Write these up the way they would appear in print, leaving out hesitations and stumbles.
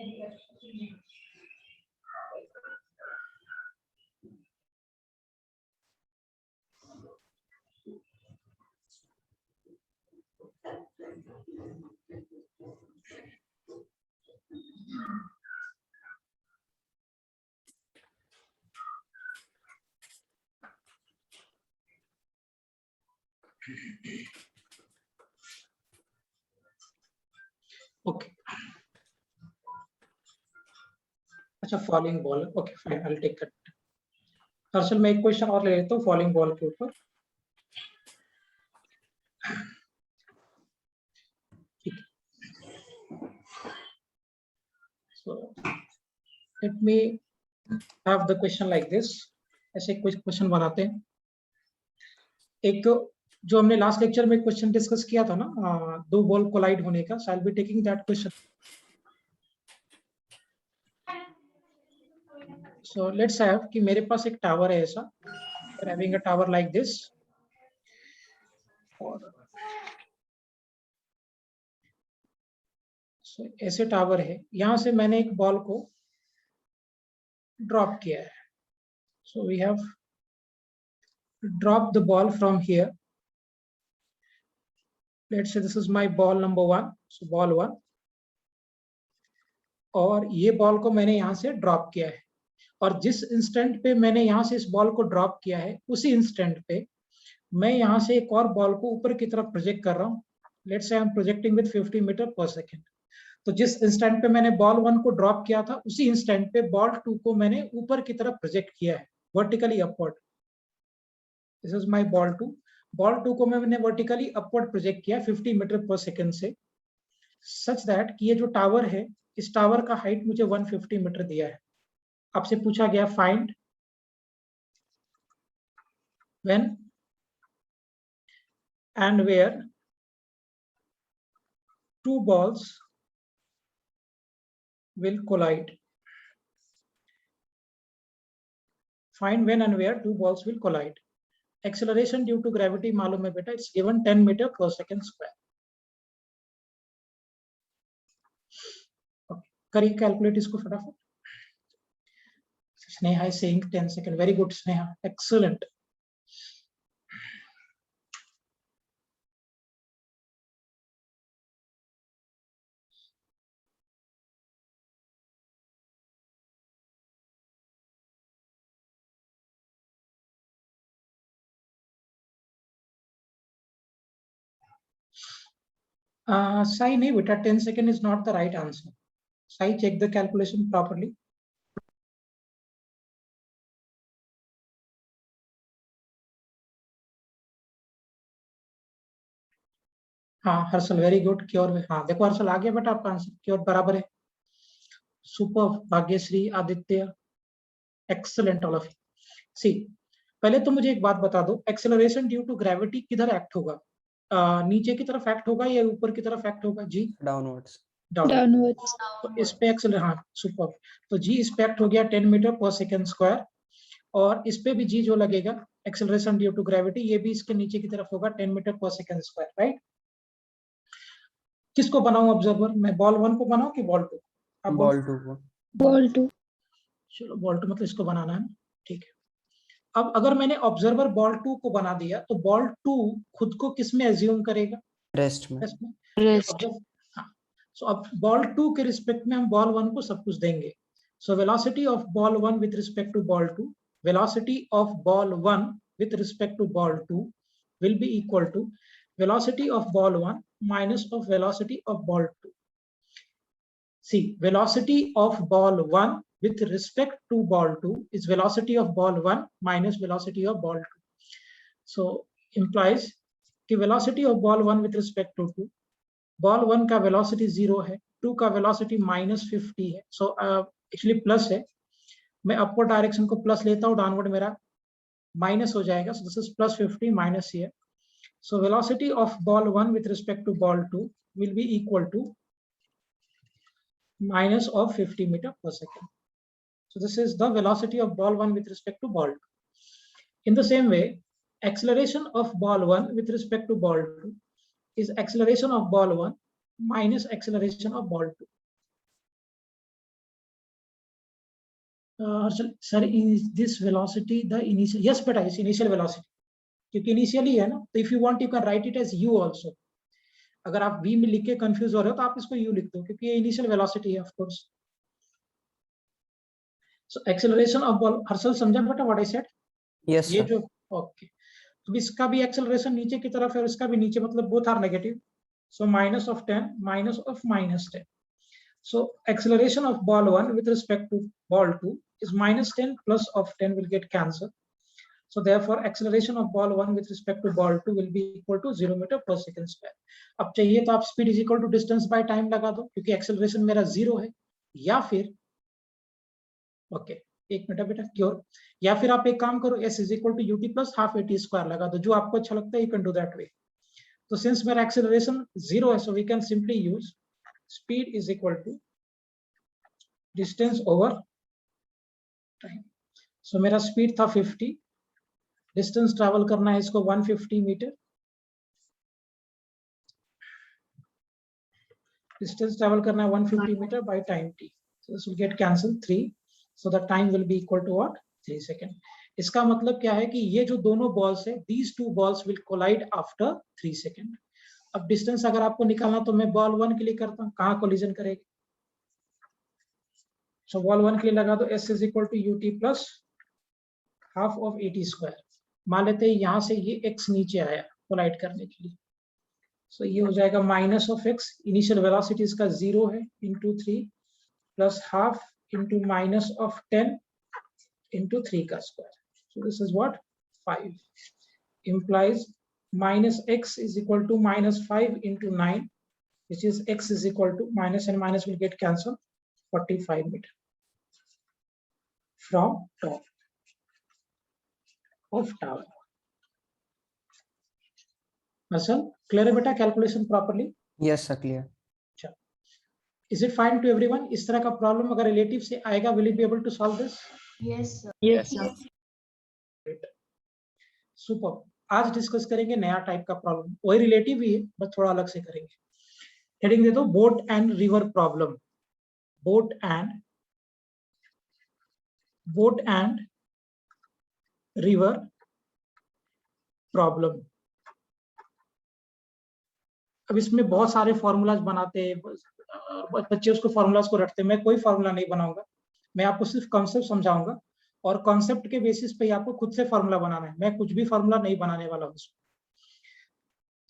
Okay अच्छा, falling ball, okay fine, I will take it. Harshal, मैं एक क्वेश्चन और ले लेता हूँ फॉलिंग बॉल के ऊपर। So let me have the question like this. ऐसे कुछ क्वेश्चन बनाते हैं। एक जो हमने लास्ट लेक्चर में क्वेश्चन डिस्कस किया था ना, दो बॉल कोलाइड होने का, so I'll be taking that question. So let's have कि मेरे पास एक टावर है ऐसा, we're having a tower like this, और so ऐसे टावर है, यहाँ से मैंने एक बॉल को ड्रॉप किया है। So we have dropped the ball from here. Let's say this is my ball number 1, so ball 1, और ये बॉल को मैंने यहाँ से ड्रॉप किया है, और जिस इंस्टेंट पे मैंने यहाँ से इस बॉल को ड्रॉप किया है, उसी इंस्टेंट पे मैं यहाँ से एक और बॉल को ऊपर की तरफ प्रोजेक्ट कर रहा हूँ। Let's say I am projecting with 50 metre पर सेकेंड। तो जिस इंस्टेंट पे मैंने बॉल 1 को ड्रॉप किया था, उसी इंस्टेंट पे बॉल 2 को मैंने ऊपर की तरफ प्रोजेक्ट किया है, vertically upward. This is my ball 2। Ball 2 को मैंने वर्टिकली अपवर्ड प्रोजेक्ट किया 50 मीटर पर सेकेंड से, सच दैट कि ये जो टावर है, इस टावर का हाइट मुझे 150 मीटर दिया है। आपसे पूछा गया find when and where two balls will collide. Find when and where two balls will collide. Acceleration due to gravity मालूम है बेटा, it's given 10 meter per second square. Okay, करिए कैलकुलेट इसको फटाफट। Sneha is saying 10 second. Very good, Sneha. Excellent. Sai, नहीं बेटा, 10 second is not the right answer. Sai, check the calculation properly. हाँ Harshal, very good. Cure, हाँ देखो हर्षल आ गया बेटा आपका आंसर, क्योर बराबर है। Super, Bhagyashree, Aditya, excellent all of you. See, पहले तो मुझे एक बात बता दो, एक्सेलरेशन ड्यू टू ग्रेविटी किधर एक्ट होगा? नीचे की तरफ एक्ट होगा या ऊपर की तरफ एक्ट होगा? जी डाउनवर्ड्स। डाउनवर्ड्स। तो इस पे एक्सेलर, हाँ सुपर। तो जी इस पे एक्ट हो गया 10 मीटर पर सेकेंड स्क्वायर, और इस पे भी जी जो लगेगा एक्सेलरेशन ड्यू टू ग्रेविटी, ये भी इसके नीचे की तरफ होगा 10 मीटर पर सेकेंड स्क्वायर, राइट? किसको बनाऊं ऑब्जर्वर? मैं बॉल 1 को बनाऊं कि बॉल 2? बॉल 2 को। बॉल 2। चलो बॉल 2 मतलब इसको बनाना है, ठीक है। अब अगर मैंने ऑब्जर्वर बॉल 2 को बना दिया, तो बॉल 2 खुद को किस में एज्यूम करेगा? रेस्ट में। रेस्ट। हाँ, सो अब बॉल 2 के रिस्पेक्ट में हम बॉल 1 को सब कुछ देंगे। So velocity of ball 1 with respect to ball 2, velocity of ball 1 with respect to ball 2 will be equal to velocity of ball 1 minus of velocity of ball 2। See, velocity of ball 1 with respect to ball 2 is velocity of ball 1 minus velocity of ball 2. So implies कि velocity of ball 1 with respect to 2, ball 1 का velocity 0 है, 2 का velocity minus 50 है, so actually plus है। मैं upward direction को plus लेता हूँ, downward मेरा minus हो जाएगा, so this is plus 50 minus here. So velocity of ball 1 with respect to ball 2 will be equal to minus of 50 meter per second. So this is the velocity of ball 1 with respect to ball 2. In the same way, acceleration of ball 1 with respect to ball 2 is acceleration of ball 1 minus acceleration of ball 2. Sir this velocity the initial, yes बेटा इस initial velocity, क्योंकि initially है ना, तो if you want you can write it as you also. अगर आप v में लिख के कंफ्यूज हो रहे हो तो आप इसको u लिख दो, क्योंकि ये इनिशियल वेलोसिटी है of course. So acceleration of ball, Harshal समझा बेटा व्हाट आई सेड? Yes, ये sir. जो ओके, तो इसका भी एक्सेलरेशन नीचे की तरफ है और इसका भी नीचे, मतलब both are negative. So minus of 10 minus of minus 10। So acceleration of ball 1 with respect to ball 2 is minus 10 plus of 10 will get cancelled. So therefore acceleration of ball 1 with respect to ball 2 will be equal to 0 meter per second square. अब चाहिए तो आप speed is equal to distance by time लगा दो, क्योंकि acceleration मेरा 0 है, या फिर ओके एक मिनट बेटा क्योर, या फिर आप एक काम करो s is equal to ut plus half at square लगा दो, जो आपको अच्छा लगता है you can do that way. तो since मेरा acceleration 0 है, so we can simply use speed is equal to distance over time. So मेरा स्पीड था 50, डिस्टेंस ट्रैवल करना है इसको 150 मीटर, डिस्टेंस ट्रैवल करना है 150 metre by time t. So this will get cancelled 3, so the time will be equal to what 3 second. इसका मतलब क्या है कि ये जो दोनों बॉल्स है, these two balls will collide after 3 second. अब डिस्टेंस अगर आपको निकालना तो मैं बॉल 1 के लिए करता हूँ, कहाँ कोलिजन करेगी? सो बॉल 1 के लिए लगा दो s is equal to ut plus half of at square. मान लेते हैं यहाँ से ये x नीचे आया कोलाइड करने के लिए, सो ये हो जाएगा minus of x, initial velocity इसका 0 है, into 3 plus half into minus of 10 into 3 का square. So this is what 5 implies minus x is equal to minus 5 into 9, which is x is equal to minus and minus will get cancelled, 45 meter from top of tower. Marcel, clear है बेटा calculation properly? Yes, sir. Clear. Is it fine to everyone? इस तरह का problem अगर relative से आएगा, will you be able to solve this? Yes, sir. Yes, sir. Super. आज discuss करेंगे नया टाइप का प्रॉब्लम, वही रिलेटिव ही है बट थोड़ा अलग से करेंगे. हेडिंग दे दो boat and river problem. Boat and river problem. अब इसमें बहुत सारे फॉर्मूलाज बनाते हैं, बच्चे उसको फॉर्मूलाज को रटते हैं. मैं कोई फॉर्मूला नहीं बनाऊंगा, मैं आपको सिर्फ कॉन्सेप्ट समझाऊंगा और कॉन्सेप्ट के बेसिस पे आपको खुद से फॉर्मूला बनाना है. मैं कुछ भी फॉर्मूला नहीं बनाने वाला हूँ.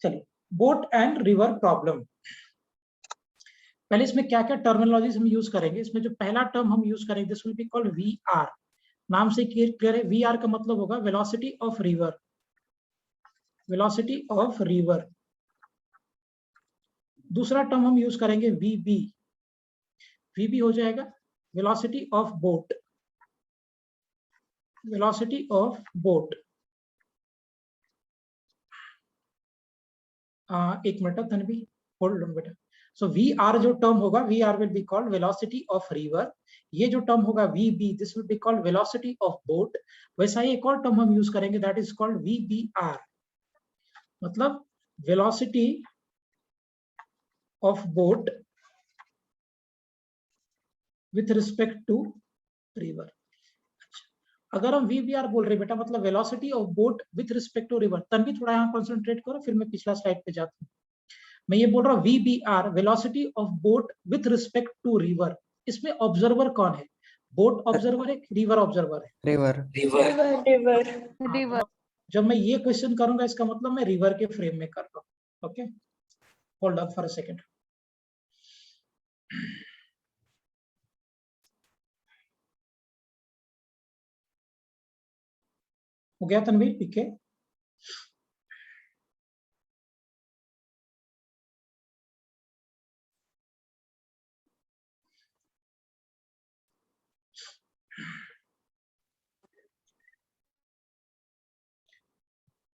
चलिए, बोट एंड रिवर प्रॉब्लम. पहले इसमें क्या क्या टर्मिनोलॉजीज हम यूज करेंगे. इसमें जो पहला टर्म हम यूज करेंगे, this will be called V R. नाम से क्लियर है, वी आर का मतलब होगा velocity of river. Velocity of river. दूसरा टर्म हम यूज करेंगे वीबी. वीबी हो जाएगा velocity of boat. Velocity of boat. एक मिनट तन्वी, होल्ड ऑन बेटा. सो वी आर जो टर्म होगा, V R will be called velocity of river. ये जो टर्म होगा V B, this will be called velocity of boat. वैसा ही एक और टर्म हम यूज करेंगे, that is called V B R, मतलब velocity of boat with respect to river. अगर हम वीबीआर बोल रहे बेटा, मतलब velocity of boat with respect to river. Tanvi थोड़ा यहाँ कंसंट्रेट करो, फिर मैं पिछला स्लाइड पे जाता हूँ. मैं ये बोल रहा हूँ V B R, velocity of boat with respect to river. इसमें ऑब्जर्वर कौन है? बोट ऑब्जर्वर है, रिवर ऑब्जर्वर है? River. जब मैं ये क्वेश्चन करूंगा, इसका मतलब मैं रिवर के फ्रेम में कर रहा हूँ. Okay, hold up for a second. हो गया तन्वीर? ठीक है.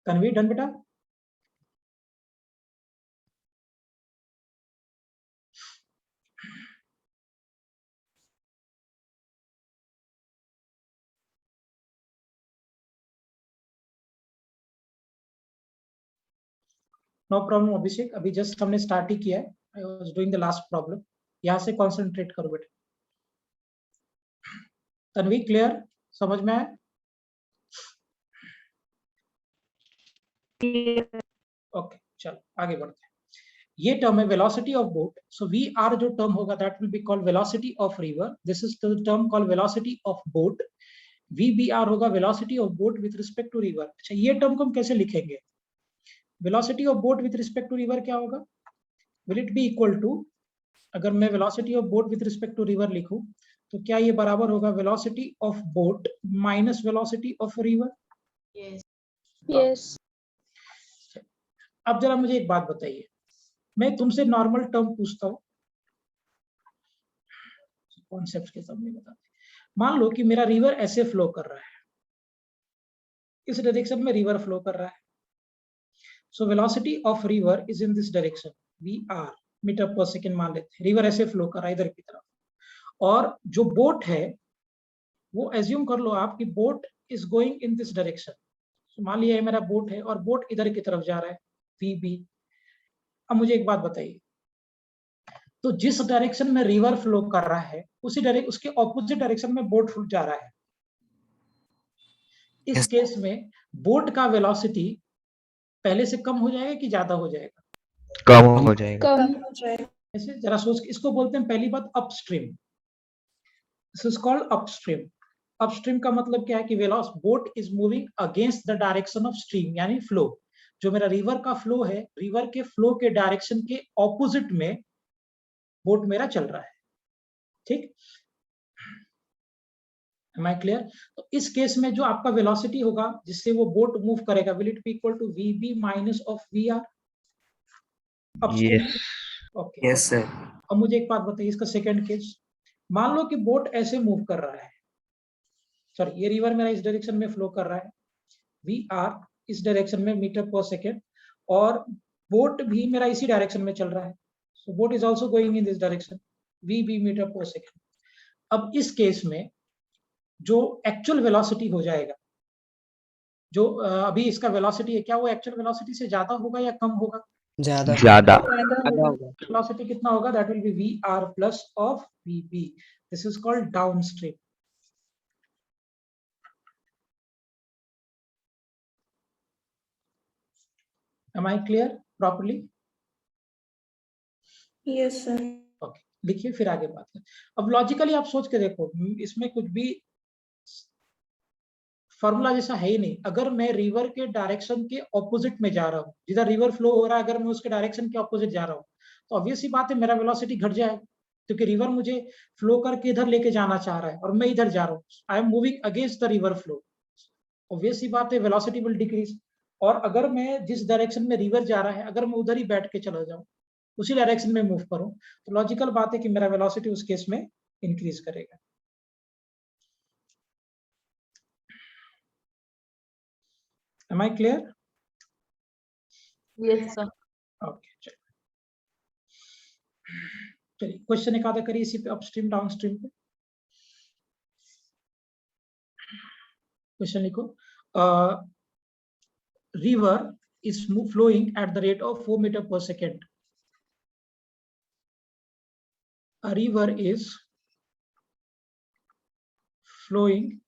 तन्वीर डन बेटा? नो प्रॉब्लम अभिषेक, अभी जस्ट हमने स्टार्ट ही किया है. I was doing the last problem. यहाँ से कंसंट्रेट करो बेटा. तन्वी क्लियर, समझ में आया? ओके, चलो आगे बढ़ते हैं। ये टर्म है velocity of boat. So V R जो टर्म होगा that will be called velocity of river. This is the term called velocity of boat. VBR होगा velocity of boat with respect to river. अच्छा, ये term को हम कैसे लिखेंगे? Velocity of boat with respect to river क्या होगा? Will it be equal to, अगर मैं velocity of boat with respect to river लिखूं तो क्या ये बराबर होगा velocity of boat minus velocity of river? Yes. Yes. अब जरा मुझे एक बात बताइए, मैं तुमसे नॉर्मल टर्म पूछता हूँ, कॉन्सेप्ट के सामने बताते। मान लो कि मेरा रिवर ऐसे फ्लो कर रहा है, इस डायरेक्शन में रिवर फ्लो कर रहा है। So velocity of river is in this direction, VR metre पर सेकेंड मान लेते हैं। रिवर ऐसे फ्लो कर रहा है इधर की तरफ, और जो बोट है वो एज्यूम कर लो आप कि boat is going in this direction. मान लिया मेरा बोट है और बोट इधर की तरफ जा रहा है, VB। अब मुझे एक बात बताइए, तो जिस डायरेक्शन में रिवर फ्लो कर रहा है उसी डायरेक्शन, उसके ऑपोजिट डायरेक्शन में बोट जा रहा है। इस केस में बोट का वेलोसिटी पहले से कम हो जाएगा कि ज्यादा हो जाएगा? कम हो जाएगा। कम हो जाएगा। ऐसे जरा सोच, इसको बोलते हैं पहली बात upstream. This is called upstream. Upstream का मतलब क्या है कि boat is moving against the direction of stream, यानी फ्लो। जो मेरा रिवर का फ्लो है, रिवर के फ्लो के डायरेक्शन के ऑपोजिट में बोट मेरा चल रहा है। ठीक, Am I clear? तो इस केस में जो आपका वेलोसिटी होगा जिससे वो बोट मूव करेगा, will it be equal to VB minus of VR? Yes okay, yes sir. अब मुझे एक बात बताइए, इसका सेकंड केस, मान लो कि बोट ऐसे मूव कर रहा है, सॉरी ये रिवर मेरा इस डायरेक्शन में फ्लो कर रहा है, VR इस डायरेक्शन में मीटर पर सेकेंड, और बोट भी मेरा इसी डायरेक्शन में चल रहा है। So boat is also going in this direction, VB metre पर सेकेंड। अब इस केस में जो एक्चुअल वेलोसिटी हो जाएगा, जो अभी इसका वेलोसिटी है, क्या वो एक्चुअल वेलोसिटी से ज्यादा होगा या कम होगा? ज्यादा ज्यादा। वेलोसिटी कितना होगा? That will B VR plus of VB। This is called downstream. Am I clear properly? Yes, sir. Okay, लिखिए फिर आगे बात करें। अब लॉजिकली आप सोच के देखो, इसमें कुछ भी फॉर्मूला जैसा है ही नहीं। अगर मैं रिवर के डायरेक्शन के ऑपोजिट में जा रहा हूँ, जिधर रिवर फ्लो हो रहा है, अगर मैं उसके डायरेक्शन के ऑपोजिट जा रहा हूँ तो ऑब्वियस ही बात है मेरा वेलोसिटी घट जाएगा, क्योंकि रिवर मुझे फ्लो करके इधर लेके जाना चाह रहा है और मैं इधर जा रहा हूँ। I am moving against the river flow, obvious ही बात है वेलोसिटी विल डिक्रीज। और अगर मैं जिस डायरेक्शन में रिवर जा रहा है, अगर मैं उधर ही बैठ के चला जाऊं, उसी डायरेक्शन में मूव करूं, तो लॉजिकल बात है कि मेरा वेलोसिटी उस केस में इंक्रीज करेगा। Am I clear? Yes, sir. Okay, चलिए क्वेश्चन एक आधा करिए इसी पे, अपस्ट्रीम डाउनस्ट्रीम पे। क्वेश्चन लिखो, river is flowing at the rate of 4 meter per second. A river is flowing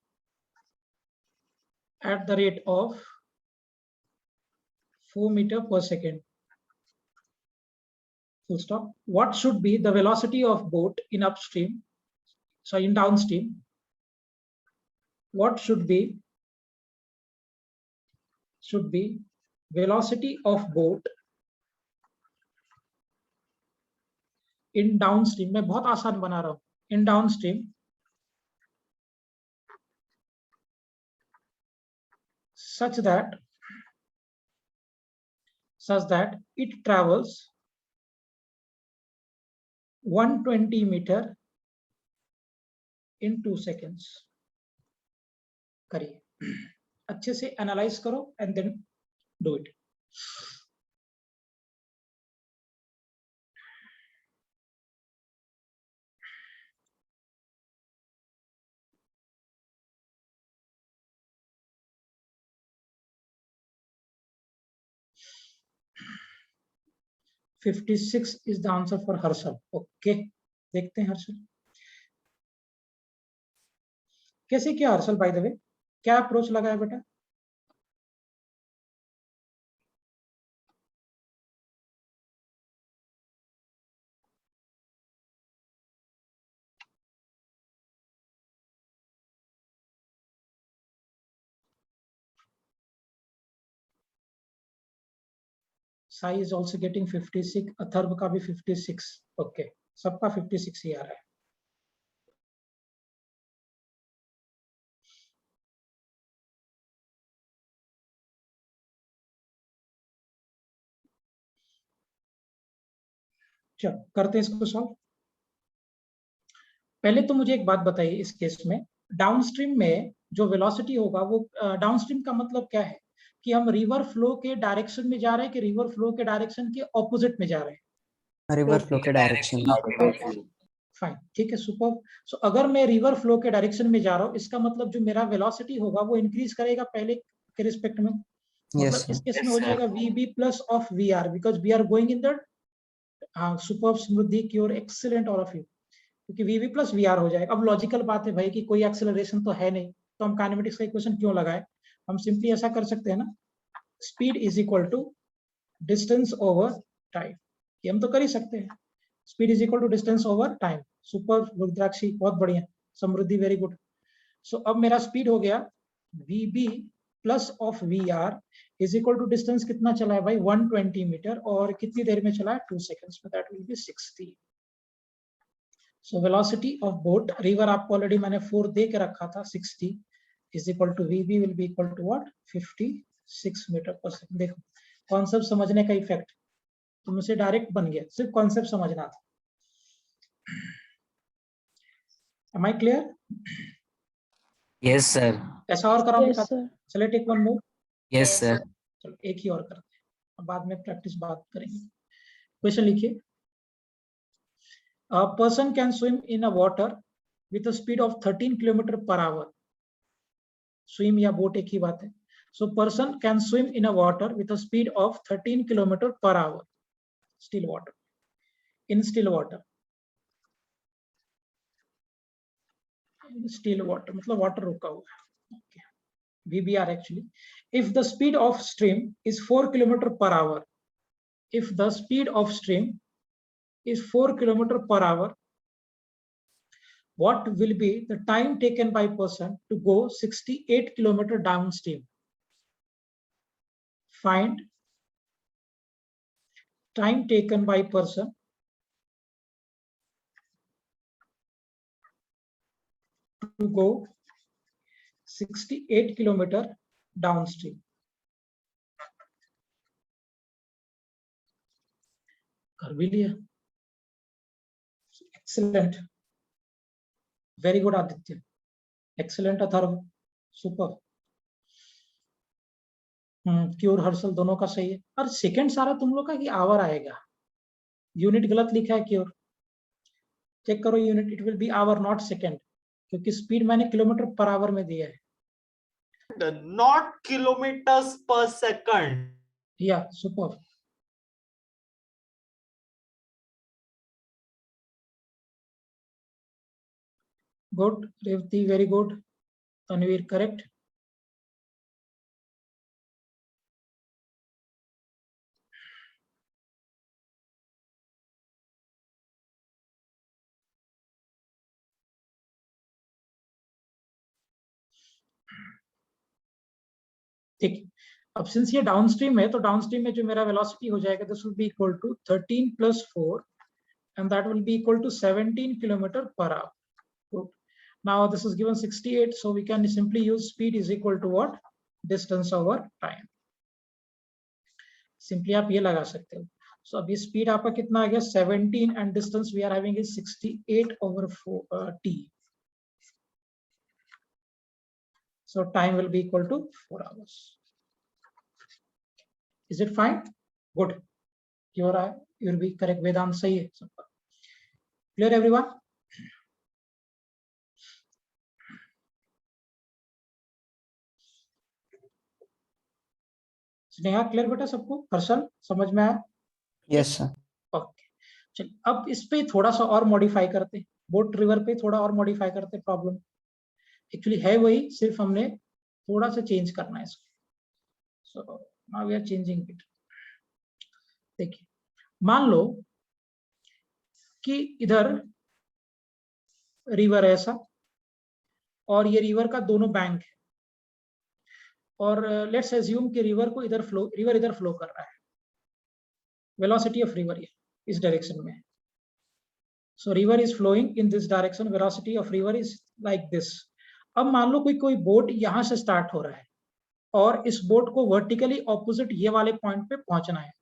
at the rate of 4 meter per second. Full stop. What should be the velocity of boat in upstream? So in downstream, what should be velocity of boat in downstream? मैं बहुत आसान बना रहा हूँ। In downstream, such that it travels 120 meter in 2 seconds. करिए, अच्छे से analyse करो and then do it. $56 is the answer for Harshal. Okay, देखते हैं हर्षल। कैसे किया हर्षल, बाय द वे क्या अप्रोच लगाया बेटा? Sai is also getting 56, Atharva का भी 56। ओके, सबका 56 ही आ रहा है। चलो करते हैं इसको सॉल्व। पहले तो मुझे एक बात बताइए, इस केस में डाउनस्ट्रीम में जो वेलोसिटी होगा वो डाउनस्ट्रीम का मतलब क्या है कि हम रिवर फ्लो के डायरेक्शन में जा रहे हैं कि रिवर फ्लो के डायरेक्शन के ऑपोजिट में जा रहे हैं? रिवर फ्लो के डायरेक्शन में। फाइन, ठीक है, सुपर। सो अगर मैं रिवर फ्लो के डायरेक्शन में जा रहा हूँ, इसका मतलब जो मेरा वेलोसिटी होगा वो इंक्रीज करेगा पहले के रिस्पेक्ट में। मतलब इस केस में हो जाएगा VB plus of VR, because we are going in the super Smriti की ओर, एक्सीलेंट ऑल ऑफ यू, क्योंकि VB प्लस VR हो जाएगा। अब लॉजिकल बात है भाई कि कोई एक्सेलरेशन तो है नहीं, तो हम काइनेमेटिक्स का इक्वेशन क्यों लगाए? हम सिंपली ऐसा कर सकते हैं ना, speed is equal to distance over time, ये हम तो कर ही सकते हैं। Speed is equal to distance over time. Super Rudrakshi, बहुत बढ़िया। समृद्धि, वेरी गुड। सो अब मेरा स्पीड हो गया VB plus of VR is equal to distance कितना चला है भाई? 120 मीटर, और कितनी देर में चला है? 2 सेकंड्स में, that will be 60। So velocity of boat, river आपको ऑलरेडी मैंने 4 दे के रखा था, 60 is equal to VB will be equal to what? 56 metre पर सेकंड। देखो कॉन्सेप्ट समझने का इफेक्ट, तो मुझसे डायरेक्ट बन गया, सिर्फ कॉन्सेप्ट समझना था। Am I clear? Yes, sir. ऐसा और कराऊं Yes, बेटा? sir. चलिए take one more. Yes, sir. चलो एक ही और करते हैं, अब बाद में प्रैक्टिस बात करेंगे। क्वेश्चन लिखिए। A person can swim in a water with a speed of 13 km per hour. Swim या बोट एक ही बात है। So person can swim in a water with a speed of 13 km per hour. Still water. In still water. Still water मतलब water रुका हुआ है। Okay. VBR actually. If the speed of stream is 4 km per hour, if the speed of stream is 4 km per hour, what will be the time taken by person to go 68 km downstream? Find time taken by person to go 68 km downstream. कर भी लिया, excellent, very good Aditya, excellent Atharva, super. Cure Harshal दोनों का सही है। और second सारा तुम लोग का कि आवर आएगा, यूनिट गलत लिखा है क्योर, चेक करो unit, it will be hour not second, क्योंकि स्पीड मैंने किलोमीटर पर आवर में दिया है। Not kilometers per second. या super. Good Revathi, very good. Tanvir correct. ठीक, अब सिंस ये डाउनस्ट्रीम है, तो डाउनस्ट्रीम में जो मेरा वेलोसिटी हो जाएगा, this will be equal to 13 + 4 and that will be equal to 17 km per hour. Good. Now this is given 68, so we can simply use speed is equal to what? Distance over time. Simply आप ये लगा सकते हो। So अभी speed आपका कितना आ गया? 17 and distance we are having is 68 over 4 t. So time will be equal to 4 hours. Is it fine? Good. You will be correct. Vedant सही है सबका। Clear everyone? स्नेहा क्लियर बेटा सबको? हर्षल समझ में आया? Yes sir. ओके, चलिए अब इस पे थोड़ा सा और मॉडिफाई करते हैं, बोट रिवर पे थोड़ा और मॉडिफाई करते हैं प्रॉब्लम। एक्चुअली है वही, सिर्फ हमने थोड़ा सा चेंज करना है इसको. So now we are changing it. देखिए, मान लो कि इधर रिवर ऐसा और ये रिवर का दोनों बैंक है, और लेट्स एज्यूम कि रिवर इधर फ्लो कर रहा है. वेलोसिटी ऑफ रिवर इस डायरेक्शन में. So river is flowing in this direction, velocity of river is like this. अब मान लो कोई बोट यहां से स्टार्ट हो रहा है और इस बोट को वर्टिकली ऑपोजिट ये वाले पॉइंट पे पहुंचना है,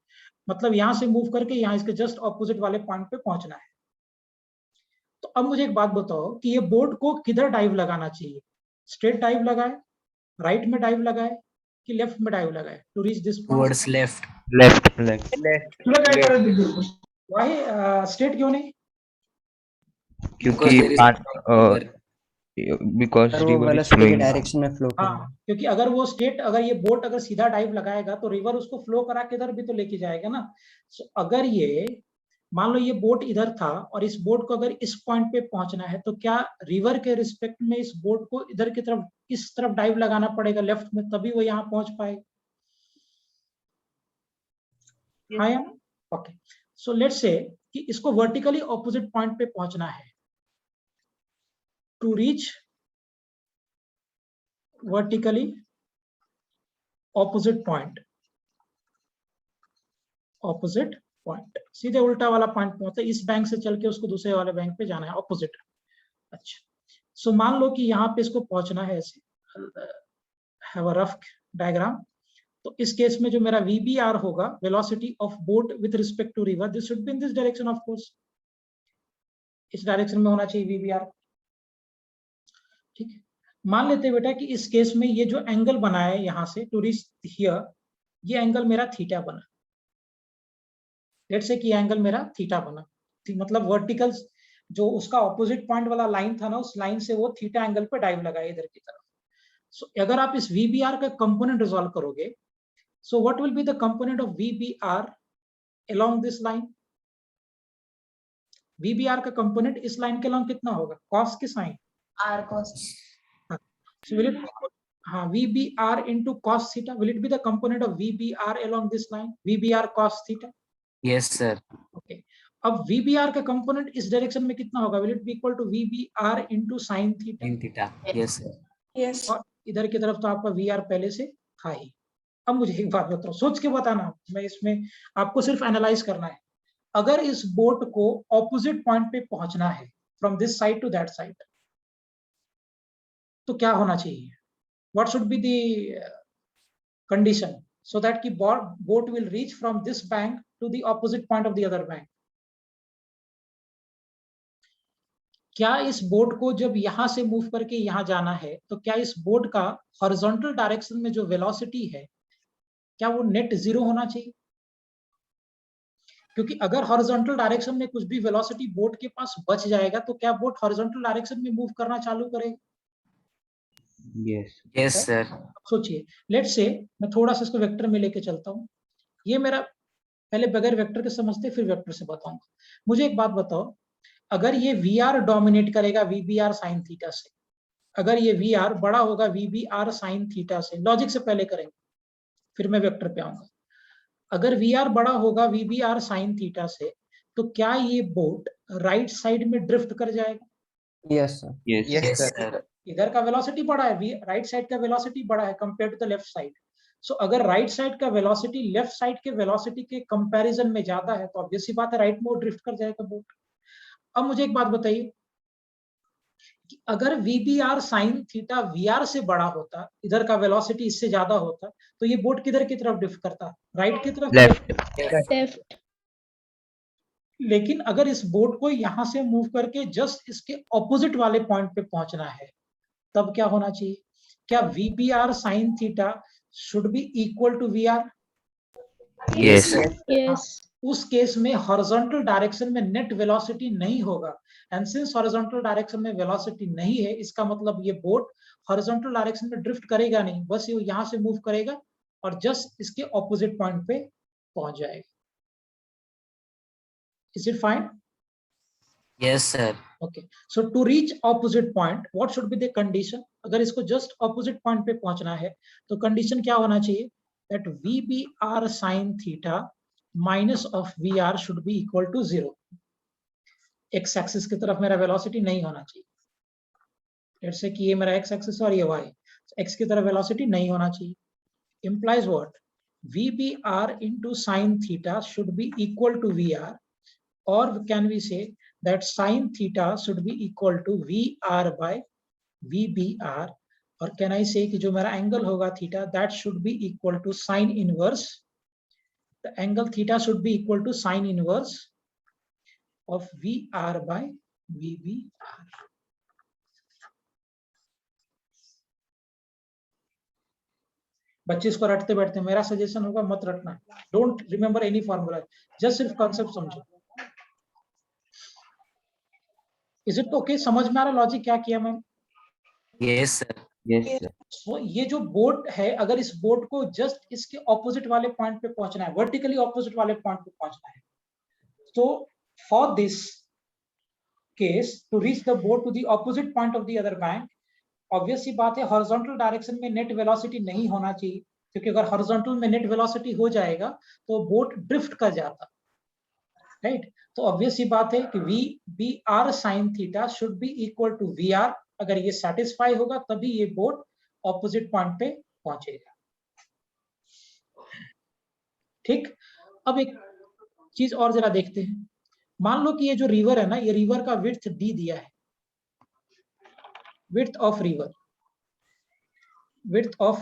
मतलब यहां से मूव करके यहां इसके जस्ट ऑपोजिट वाले पॉइंट पे पहुंचना है. तो अब मुझे एक बात बताओ कि ये बोट को किधर डाइव लगाना चाहिए? स्ट्रेट डाइव लगाए, राइट में डाइव लगाए, कि लेफ्ट में डाइव लगाए to reach this point? Towards left. Left why straight क्यों नहीं? क्योंकि बिकॉज वो रिवर इज वेलोसिटी के फ्लोइंग. डायरेक्शन में फ्लो कर रहा हाँ, क्योंकि अगर ये बोट अगर सीधा डाइव लगाएगा तो रिवर उसको फ्लो करा के इधर भी तो लेके जाएगा ना. सो अगर ये मान लो ये बोट इधर था और इस बोट को अगर इस पॉइंट पे पहुंचना है, तो क्या रिवर के रिस्पेक्ट में इस बोट को इधर की तरफ इस तरफ डाइव लगाना पड़ेगा लेफ्ट में, तभी वो यहाँ पहुंच पाएगा. हाँ या ना? ओके. सो लेट्स से कि इसको वर्टिकली ऑपोजिट पॉइंट पे पहुंचना है. To reach vertically opposite point, सीधे उल्टा वाला पॉइंट पहुंचता है. इस बैंक से चल के उसको दूसरे वाले बैंक पे जाना है, ऑपोजिट. अच्छा, सो मान लो कि यहाँ पे इसको पहुंचना है ऐसे, हैव अ रफ डायग्राम. तो इस केस में जो मेरा VBR होगा, velocity of boat with respect to river, this should be in this direction. Of course इस डायरेक्शन में होना चाहिए VBR. ठीक है. मान लेते हैं बेटा कि इस केस में ये जो एंगल बना है यहाँ से टू रीच हियर, ये एंगल मेरा थीटा बना. लेट्स से कि एंगल मेरा थीटा बना, मतलब वर्टिकल जो उसका ऑपोजिट पॉइंट वाला लाइन था ना, उस लाइन से वो थीटा एंगल पे डाइव लगाए इधर की तरफ. सो अगर आप इस VBR का कंपोनेंट रिजॉल्व करोगे, so what will be the component of VBR along this line? VBR का कंपोनेंट इस लाइन के along कितना होगा? cos की sign? R cos. So will it, हाँ, VBR into cos theta, will it be the component of VBR along this line? VBR cos theta? Yes sir. Okay. अब VBR का component इस direction में कितना होगा? Will it be equal to VBR into sin theta? Sin theta. Yes sir. Yes. और इधर की तरफ तो आपका VR पहले से था ही. अब मुझे एक बात बताओ, सोच के बताना, मैं इसमें आपको सिर्फ एनालाइज करना है. अगर इस बोट को ऑपोजिट पॉइंट पे पहुंचना है from this side to that side, तो क्या होना चाहिए? What should be the condition so that की boat will reach from this bank to the opposite point of the other bank? क्या इस बोट को जब यहां से मूव करके यहां जाना है, तो क्या इस बोट का हॉरिजॉन्टल डायरेक्शन में जो वेलोसिटी है, क्या वो नेट जीरो होना चाहिए? क्योंकि अगर हॉरिजॉन्टल डायरेक्शन में कुछ भी वेलोसिटी बोट के पास बच जाएगा, तो क्या बोट हॉरिजॉन्टल डायरेक्शन में मूव करना चालू करेगा? Yes sir. सोचिए, लेट्स से मैं थोड़ा सा इसको वेक्टर में लेके चलता हूँ. ये मेरा, पहले बगैर वेक्टर के समझते फिर वेक्टर से बताऊंगा. मुझे एक बात बताओ, अगर ये VR डोमिनेट करेगा VBR साइन थीटा से, अगर ये VR बड़ा होगा VBR साइन थीटा से, लॉजिक से पहले करेंगे फिर मैं वेक्टर पे आऊंगा. अगर VR बड़ा होगा VBR साइन थीटा से, तो क्या ये बोट राइट साइड में ड्रिफ्ट कर जाएगा? Yes sir. Yes sir. इधर का वेलोसिटी बड़ा है, राइट साइड का वेलोसिटी बड़ा है compare to the left side. So अगर राइट साइड का वेलोसिटी लेफ्ट साइड के वेलोसिटी के कंपैरिजन में ज्यादा है, तो ऑब्वियस सी बात है राइट में वो ड्रिफ्ट कर जाएगा बोट. अब मुझे एक बात बताइए कि अगर VBR साइन थीटा VR से बड़ा होता, इधर का वेलोसिटी इससे ज्यादा होता, तो ये बोट किधर की तरफ ड्रिफ्ट करता? राइट की तरफ. Left. लेकिन अगर इस बोट को यहां से मूव करके जस्ट इसके ऑपोजिट वाले पॉइंट पे पहुंचना है, तब क्या होना चाहिए? क्या VBR sine theta should be equal to VR? Yes. Yes. उस केस में हॉरिजॉन्टल डायरेक्शन में नेट वेलोसिटी नहीं होगा. एंड सिंस हॉरिजॉन्टल डायरेक्शन में वेलोसिटी नहीं है, इसका मतलब ये बोट हॉरिजॉन्टल डायरेक्शन में ड्रिफ्ट करेगा नहीं, बस ये यहां से मूव करेगा और जस्ट इसके ऑपोजिट पॉइंट पे पहुंच जाएगा. Is it fine? Yes, sir. Okay, so to reach opposite point, what should be the condition? अगर इसको just opposite point पे पहुंचना है, तो condition क्या होना चाहिए? That VBR sin theta minus of VR should be equal to 0. X axis की तरफ मेरा velocity नहीं होना चाहिए. Let's say कि ये मेरा x axis और ये y. So x की तरफ velocity नहीं होना चाहिए. Implies what? VBR into sin theta should be equal to VR, or can we say that sin theta should be equal to VR by VBR, or can I say कि जो मेरा angle होगा theta that should be equal to sin inverse, the angle theta should be equal to sin inverse of VR by VBR. बच्चे इसको रटते बैठते, मेरा suggestion होगा मत रटना, don't remember any formula, just सिर्फ कॉन्सेप्ट समझो. Is it okay? समझ में आ रहा लॉजिक क्या किया मैंने? Yes, sir. Yes, sir. So, ये जो बोट है, अगर इस बोट को जस्ट इसके ऑपोजिट वाले पॉइंट पे पहुंचना है, वर्टिकली ऑपोजिट वाले पॉइंट पे पहुंचना है, तो for this case to reach the boat to the opposite point of the other bank, obvious सी बात है हॉरिजॉन्टल डायरेक्शन में नेट वेलोसिटी नहीं होना चाहिए, क्योंकि अगर हॉरिजॉन्टल में नेट वेलोसिटी हो जाएगा तो बोट ड्रिफ्ट कर जाता, राइट? तो ऑब्वियस सी बात है कि VBR sin theta should be equal to VR. अगर ये सेटिस्फाई होगा तभी ये बोट ऑपोजिट पॉइंट पे पहुंचेगा. ठीक, अब एक चीज और जरा देखते हैं. मान लो कि ये जो रिवर है ना, ये रिवर का विड्थ D दिया है, width of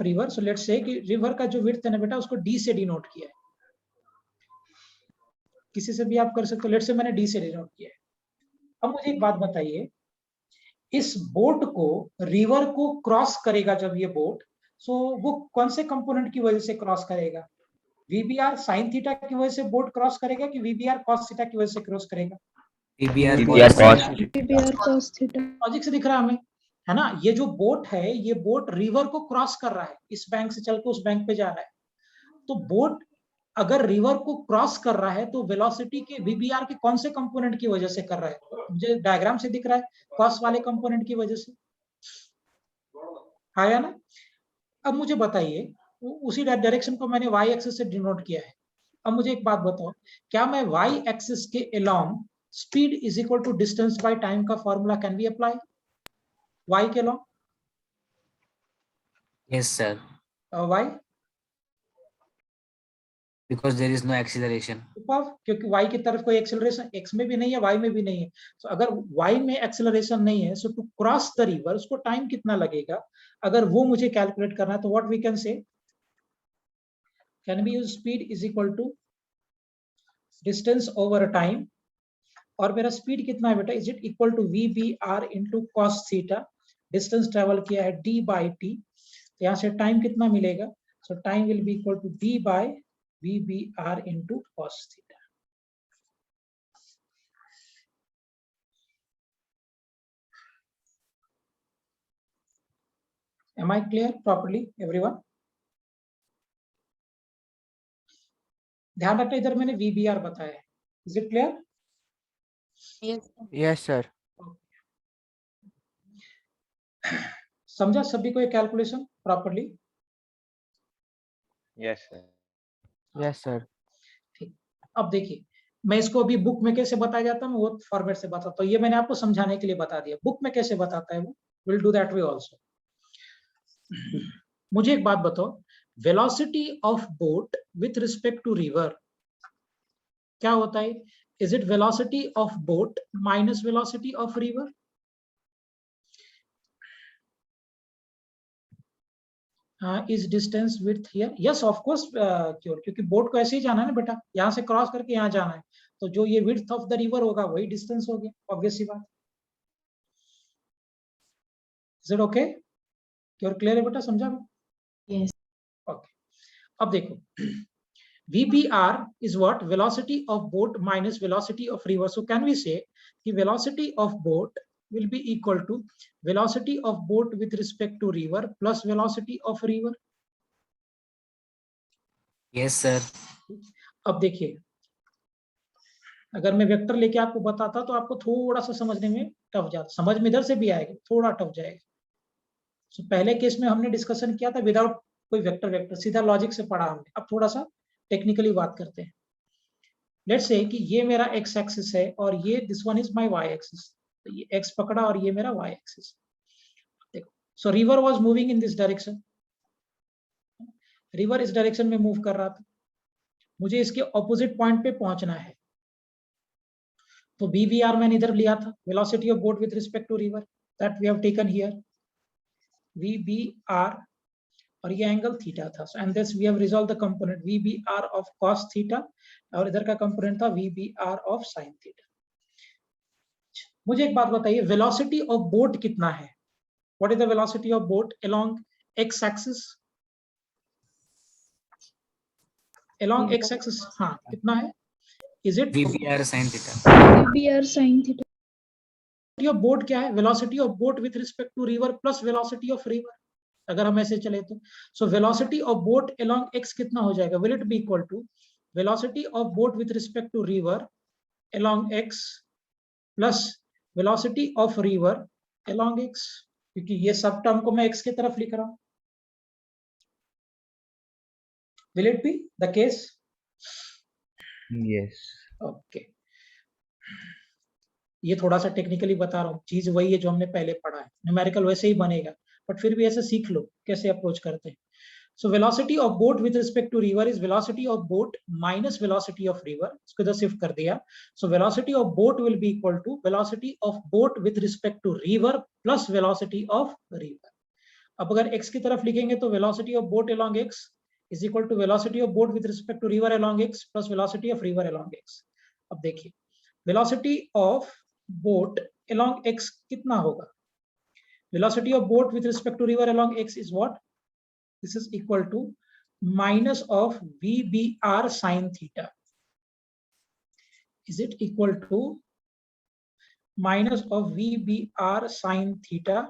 river. So let's say कि रिवर का जो विड्थ है ना बेटा, उसको D से डिनोट किया है. किसी से भी आप कर सकते हो, लेट्स से मैंने D से डिनोट किया है. अब मुझे एक बात बताइए, इस बोट को, रिवर को क्रॉस करेगा जब ये बोट, सो वो कौन से कंपोनेंट की वजह से क्रॉस करेगा? VBR sin थीटा की वजह से बोट क्रॉस करेगा कि VBR cos थीटा की वजह से क्रॉस करेगा? VBR VBR cos. cos. PBR cos theta. Logic से दिख रहा है हमें, है ना? ये जो बोट है, ये बोट रिवर को क्रॉस कर रहा है, इस बैंक से चल के उस बैंक पे जा रहा है. तो बोट अगर रिवर को क्रॉस कर रहा है तो वेलोसिटी के VBR के कौन से कंपोनेंट की वजह से कर रहा है? मुझे डायग्राम से दिख रहा है, कॉस वाले कंपोनेंट की वजह से. आया ना? अब मुझे बताइए, उसी डायरेक्शन को मैंने y एक्सिस से डिनोट किया है. अब मुझे एक बात बताओ, क्या मैं y एक्सिस के along speed is equal to distance by time का formula can be apply y के along? Yes, sir. y, Because there is no acceleration. क्योंकि y की तरफ कोई एक्सेलरेशन x में भी नहीं है, y में भी नहीं है. तो अगर y में एक्सेलरेशन नहीं है, so to cross the river उसको टाइम कितना लगेगा, अगर वो मुझे कैलकुलेट करना है, तो what we can say, can be use speed is equal to distance over time. और मेरा स्पीड कितना है बेटा? Is it equal to VBR into cos theta. Distance travel किया है D बाई T, तो यहाँ से टाइम कितना मिलेगा? So time will be equal to D by VBR into cos theta. Am I clear properly, everyone? ध्यान रखना, इधर मैंने VBR बताया है. Is it clear? Yes, sir. समझा सभी को ये calculation properly? Yes, sir. Yes, sir. ठीक. अब देखिए, मैं इसको अभी बुक में कैसे बताया जाता है, मैं वो फॉर्मेट से बताता हूँ. ये मैंने आपको समझाने के लिए बता दिया. बुक में कैसे बताता है वो, will do that way also. मुझे एक बात बताओ, velocity of boat with respect to river क्या होता है? Is it velocity of boat minus velocity of river? Is distance with here? Yes of course, क्योंकि बोट को ऐसे ही जाना है ना बेटा, यहाँ से क्रॉस करके यहाँ जाना है, तो जो ये विड्थ ऑफ द रिवर होगा वही डिस्टेंस हो गया, ऑब्वियस सी बात. Is it okay? क्लियर है बेटा? समझा? Yes. ओके. अब देखो, VBR is what? Velocity of boat minus velocity of river. So can we say the velocity of boat will be equal to velocity of boat with respect to river plus velocity of river? Yes, sir. अब देखिए, अगर मैं vector लेके आपको बताता तो आपको थोड़ा सा समझने में टफ जाता, समझ में इधर से भी आएगा, थोड़ा टफ जाएगा। तो पहले केस में हमने डिस्कशन किया था विदाउट कोई वेक्टर सीधा लॉजिक से पढ़ा हमने। अब थोड़ा सा टेक्निकली बात करते हैं। लेट्स से कि ये मेरा एक्स एक्सिस है और ये this one is my y axis. तो ये एक्स पकड़ा और ये मेरा वाई एक्सिस। देखो, सो river was moving in this direction, river इस डायरेक्शन में मूव कर रहा था, मुझे इसके ऑपोजिट पॉइंट पे पहुंचना है। तो BVR मैंने इधर लिया था, velocity of boat with respect to river, that we have taken here VBR, और ये एंगल थीटा था। And this we have resolve the component VBR of cos theta, और इधर का कंपोनेंट था VBR ऑफ sin थीटा। मुझे एक बात बताइए, वेलोसिटी ऑफ बोट कितना है? What is the velocity of boat along x axis? Along x axis हाँ कितना है? Is it VBR sin theta. VBR sin theta. Velocity of boat क्या है? Velocity of boat with respect to river plus velocity of river, अगर हम ऐसे चले तो। So velocity of boat along x कितना हो जाएगा? Will it be equal to velocity of boat with respect to river along x plus velocity of river along x, क्योंकि ये सब टर्म को मैं x की तरफ लिख रहा हूं। Will it be the case? Yes. Okay, ये थोड़ा सा टेक्निकली बता रहा हूँ, चीज वही है जो हमने पहले पढ़ा है, न्यूमेरिकल वैसे ही बनेगा, बट फिर भी ऐसे सीख लो कैसे अप्रोच करते हैं। So velocity of boat with respect to river is velocity of boat minus velocity of river, इसको इधर शिफ्ट कर दिया। So velocity of boat will be equal to velocity of boat with respect to river plus velocity of river. अब अगर x की तरफ लिखेंगे तो velocity of boat along x is equal to velocity of boat with respect to river along x plus velocity of river along x। अब देखिए velocity of boat along x कितना होगा? Velocity of boat with respect to river along x is what? This is equal to minus of VBR sin theta. Is it equal to minus of VBR sin theta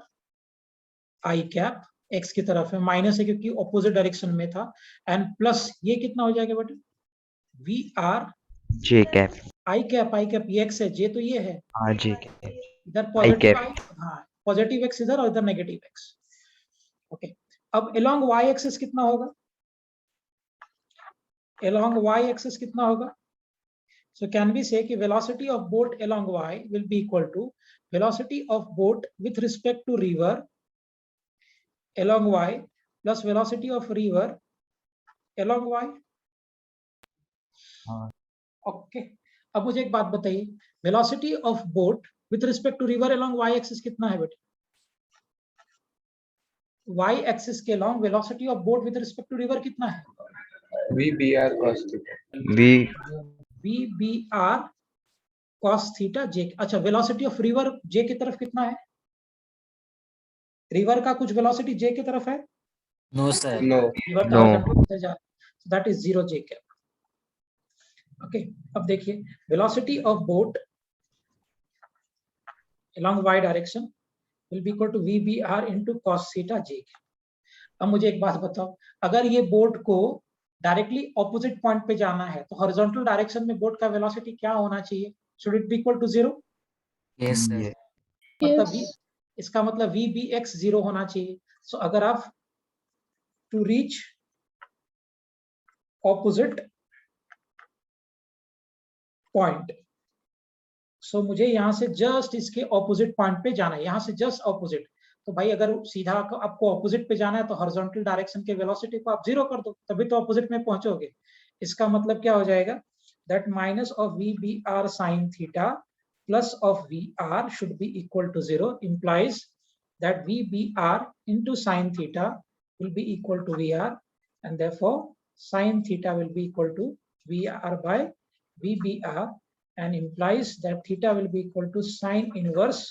i cap, x की तरफ है, minus है क्योंकि opposite direction में था, and plus ये कितना हो जाएगा बेटा? VR J cap. आई कैप, ये x है, j तो ये है, हाँ J cap. इधर पॉजिटिव cap. आई, हाँ पॉजिटिव x इधर और इधर नेगेटिव x। ओके, अब अलोंग y एक्सिस कितना होगा? अलोंग y एक्सिस कितना होगा? सो कैन वी से कि velocity of boat along y will be equal to velocity of boat with respect to river along y plus velocity of river along y। हाँ। Okay, अब मुझे एक बात बताइए, velocity of boat with respect to river along y axis कितना है बेटे? y axis के along velocity of boat with respect to river कितना है? VBR cos theta. VBR cos theta j। अच्छा, वेलोसिटी ऑफ रिवर j की तरफ कितना है? रिवर का कुछ वेलोसिटी j की तरफ है? No, sir. No. River No. का that is 0 j cap. Okay, अब देखिए velocity of boat along y direction will be equal to VBR into cos theta j। अब मुझे एक बात बताओ, अगर ये बोट को डायरेक्टली ऑपोजिट पॉइंट पे जाना है तो हॉरिजॉन्टल डायरेक्शन में बोट का वेलोसिटी क्या होना चाहिए? Should it be equal to 0? Yes, sir. Yes. मतलब Yes. इसका मतलब VBX 0 होना चाहिए। सो अगर आप टू रीच ऑपोजिट पॉइंट, सो मुझे यहाँ से जस्ट इसके ऑपोजिट पॉइंट पे जाना है, यहाँ से जस्ट ऑपोजिट। तो भाई अगर सीधा आपको ऑपोजिट पे जाना है तो हॉरिजॉन्टल डायरेक्शन के वेलोसिटी को आप 0 कर दो, तभी तो ऑपोजिट में पहुंचोगे। इसका मतलब क्या हो जाएगा? That minus of VBR sin theta plus of VR should be equal to 0, implies that VBR into sin theta will be equal to VR, and therefore sin theta will be equal to VR by VBR, and implies that theta will be equal to sin inverse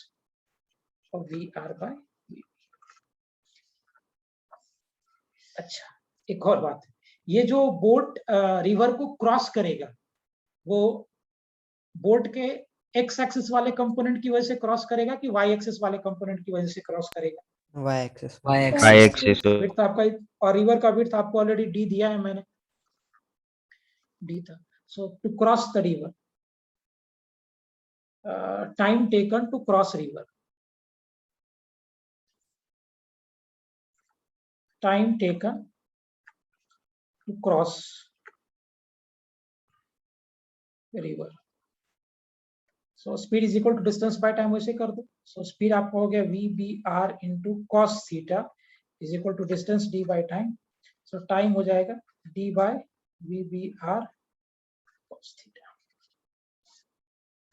of VR by VB। अच्छा, एक और बात, ये जो boat river को cross करेगा वो boat के x एक्सिस वाले कंपोनेंट की वजह से क्रॉस करेगा कि y एक्सिस वाले कंपोनेंट की वजह से क्रॉस करेगा? Y axis. Y axis. Width आपका, और रिवर का विड्थ आपको ऑलरेडी d दिया है मैंने, d था। So to cross the river time taken to cross river. Time taken to cross the river. So speed is equal to distance by time, वैसे कर दो. So speed आपको हो गया VBR into cos theta is equal to distance d by time. So time हो जाएगा d by VBR cos theta.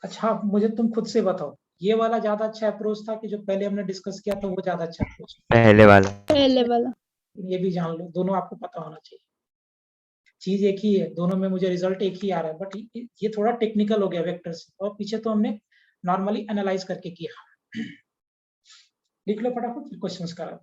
अच्छा मुझे तुम खुद से बताओ, ये वाला ज्यादा अच्छा अप्रोच था कि जो पहले हमने डिस्कस किया था वो ज्यादा अच्छा अप्रोच? पहले वाला। पहले वाला। ये भी जान लो, दोनों आपको पता होना चाहिए. चीज एक ही है, दोनों में मुझे रिजल्ट एक ही आ रहा है, बट ये थोड़ा टेक्निकल हो गया वेक्टर से, और पीछे तो हमने नॉर्मली एनालाइज करके किया. लिख लो फटाफट, फिर क्वेश्चंस करा.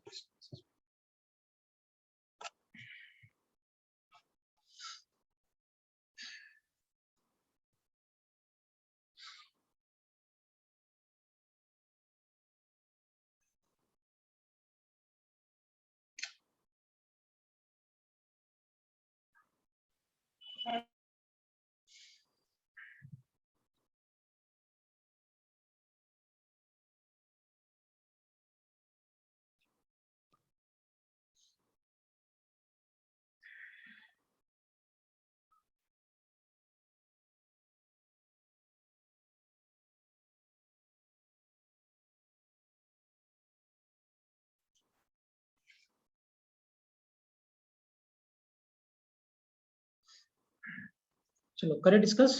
चलो करें डिस्कस.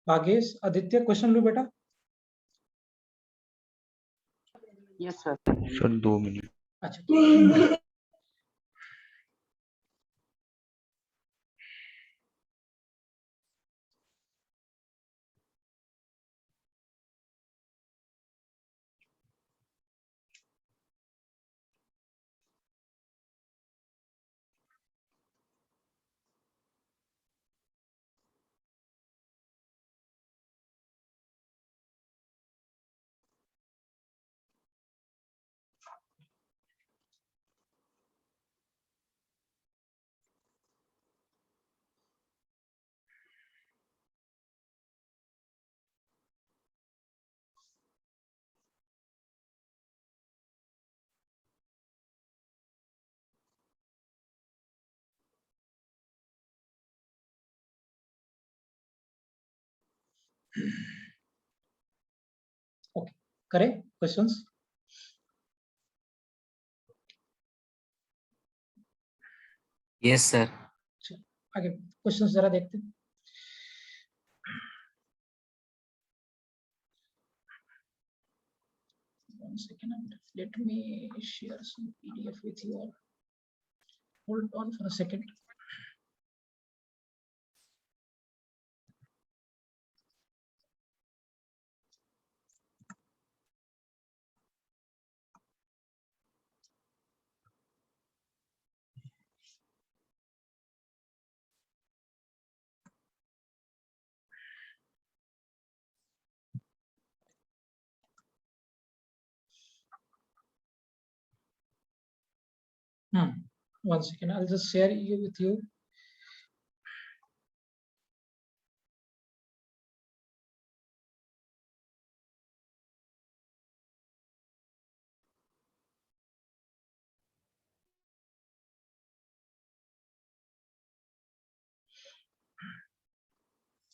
भागेश, आदित्य, क्वेश्चन लो बेटा. Yes, sir. Sir 2 minute. अच्छा ओके, करें क्वेश्चंस. Yes, sir. आगे क्वेश्चंस जरा देखते हैं. One second, let me share some PDF with you all. Hold on for a second. One second, I'll just share you with you.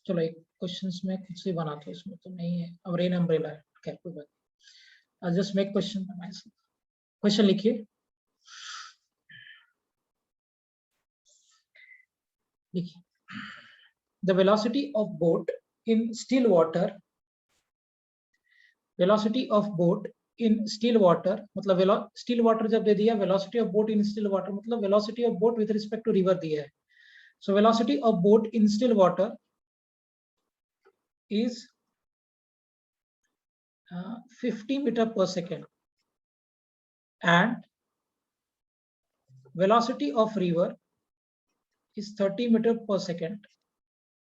चलो एक questions में खुद से बनाता हूँ, इसमें तो नहीं है. अब रेन अम्ब्रेला है, क्या कोई बात. I'll just make question by myself. Question लिखिए. देखिए, the velocity of boat in still water, velocity of boat in still water मतलब still water जब दे दिया, velocity of boat in still water मतलब velocity of boat with respect to river दिया है. So velocity of boat in still water is 50 meter per second and velocity of river is 30 meter per second.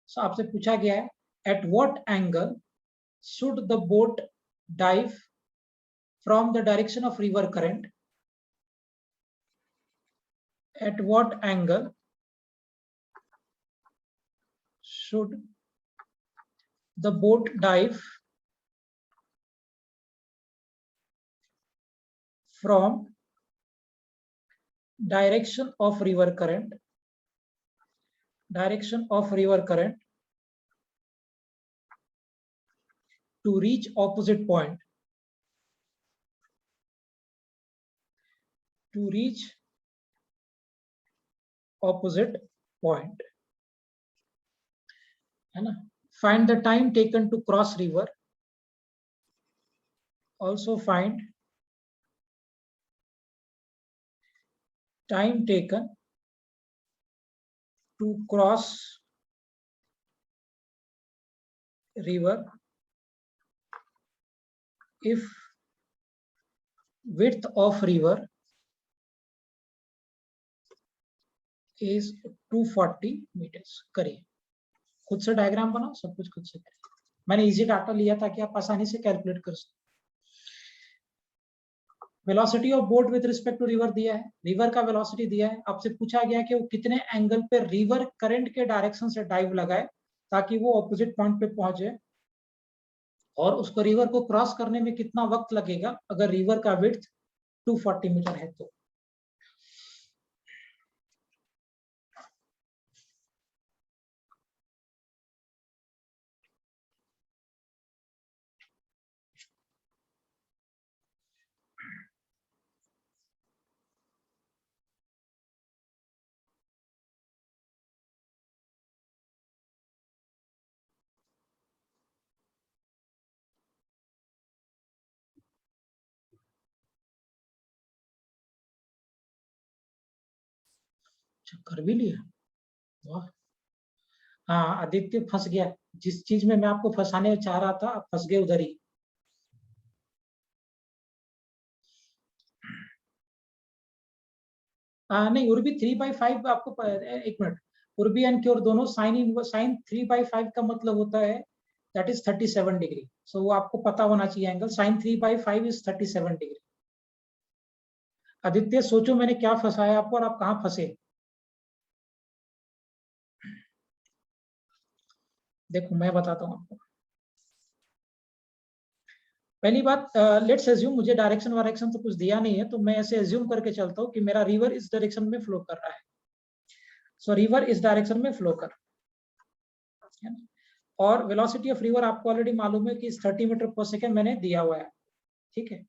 So आपसे पूछा गया है, at what angle should the boat dive from the direction of river current? At what angle should the boat dive from direction of river current to reach opposite point, है ना. Find the time taken to cross river. Also find time taken to cross river if width of river is 240 meters. करिए, खुद से diagram बनाओ, सब कुछ खुद से करिए. मैंने इजी डाटा लिया ताकि आप आसानी से कैलकुलेट कर सकें. Velocity of boat with respect to river दिया है, रिवर का वेलोसिटी दिया है. आपसे पूछा गया कि वो कितने एंगल पे रिवर करंट के डायरेक्शन से डाइव लगाए ताकि वो ऑपोजिट पॉइंट पे पहुंचे, और उसको रिवर को क्रॉस करने में कितना वक्त लगेगा अगर रिवर का विड्थ 240 मीटर है तो. कर भी लिया, वाह. हाँ, आदित्य फंस गया. जिस चीज में मैं आपको फंसाने चाह रहा था आप फंस गए उधर ही. नहीं, उर्बी 3/5 आपको एक मिनट, उर्बी एंड क्योर दोनों साइन 3/5 का मतलब होता है दैट इज 37 डिग्री. सो वो आपको पता होना चाहिए angle. Sine 3/5 is 37 degree. Aditya सोचो मैंने क्या फंसाया आपको और आप कहाँ फंसे. देखो मैं बताता हूँ आपको. पहली बात, लेट्स एज्यूम, मुझे डायरेक्शन वायरेक्शन तो कुछ दिया नहीं है, तो मैं ऐसे एज्यूम करके चलता हूँ कि मेरा रिवर इस डायरेक्शन में फ्लो कर रहा है. सो रिवर इस डायरेक्शन में फ्लो कर, और वेलोसिटी ऑफ रिवर आपको ऑलरेडी मालूम है कि 30 मीटर पर सेकेंड मैंने दिया हुआ है. ठीक है.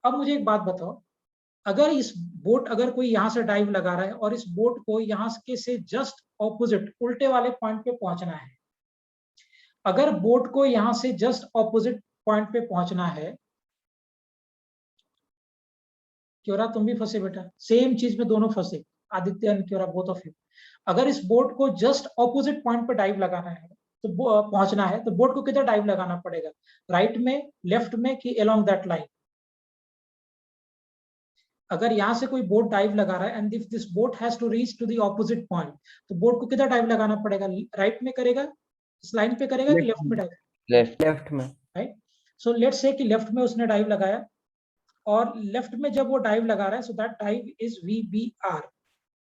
अब मुझे एक बात बताओ, अगर इस बोट, अगर कोई यहाँ से डाइव लगा रहा है और इस बोट को यहाँ के से जस्ट ऑपोजिट उल्टे वाले पॉइंट पे पहुंचना है, अगर बोट को यहाँ से जस्ट ऑपोजिट पॉइंट पे पहुंचना है, क्योरा तुम भी फंसे बेटा, सेम चीज में दोनों फंसे, Aditya and Quora both of you. अगर इस बोट को जस्ट ऑपोजिट पॉइंट पे डाइव लगाना है तो पहुंचना है, तो बोट को किधर डाइव लगाना पड़ेगा, राइट में, लेफ्ट में, कि अलोंग दैट लाइन. अगर यहाँ से कोई बोट डाइव लगा रहा है and if this boat has to reach to the opposite point, तो बोट को किधर डाइव लगाना पड़ेगा, राइट में करेगा, इस लाइन पे करेगा कि लेफ्ट में डाइव. लेफ्ट में. राइट. सो लेट्स से कि लेफ्ट में उसने डाइव लगाया, और लेफ्ट में जब वो डाइव लगा रहा है, so that dive is VBR,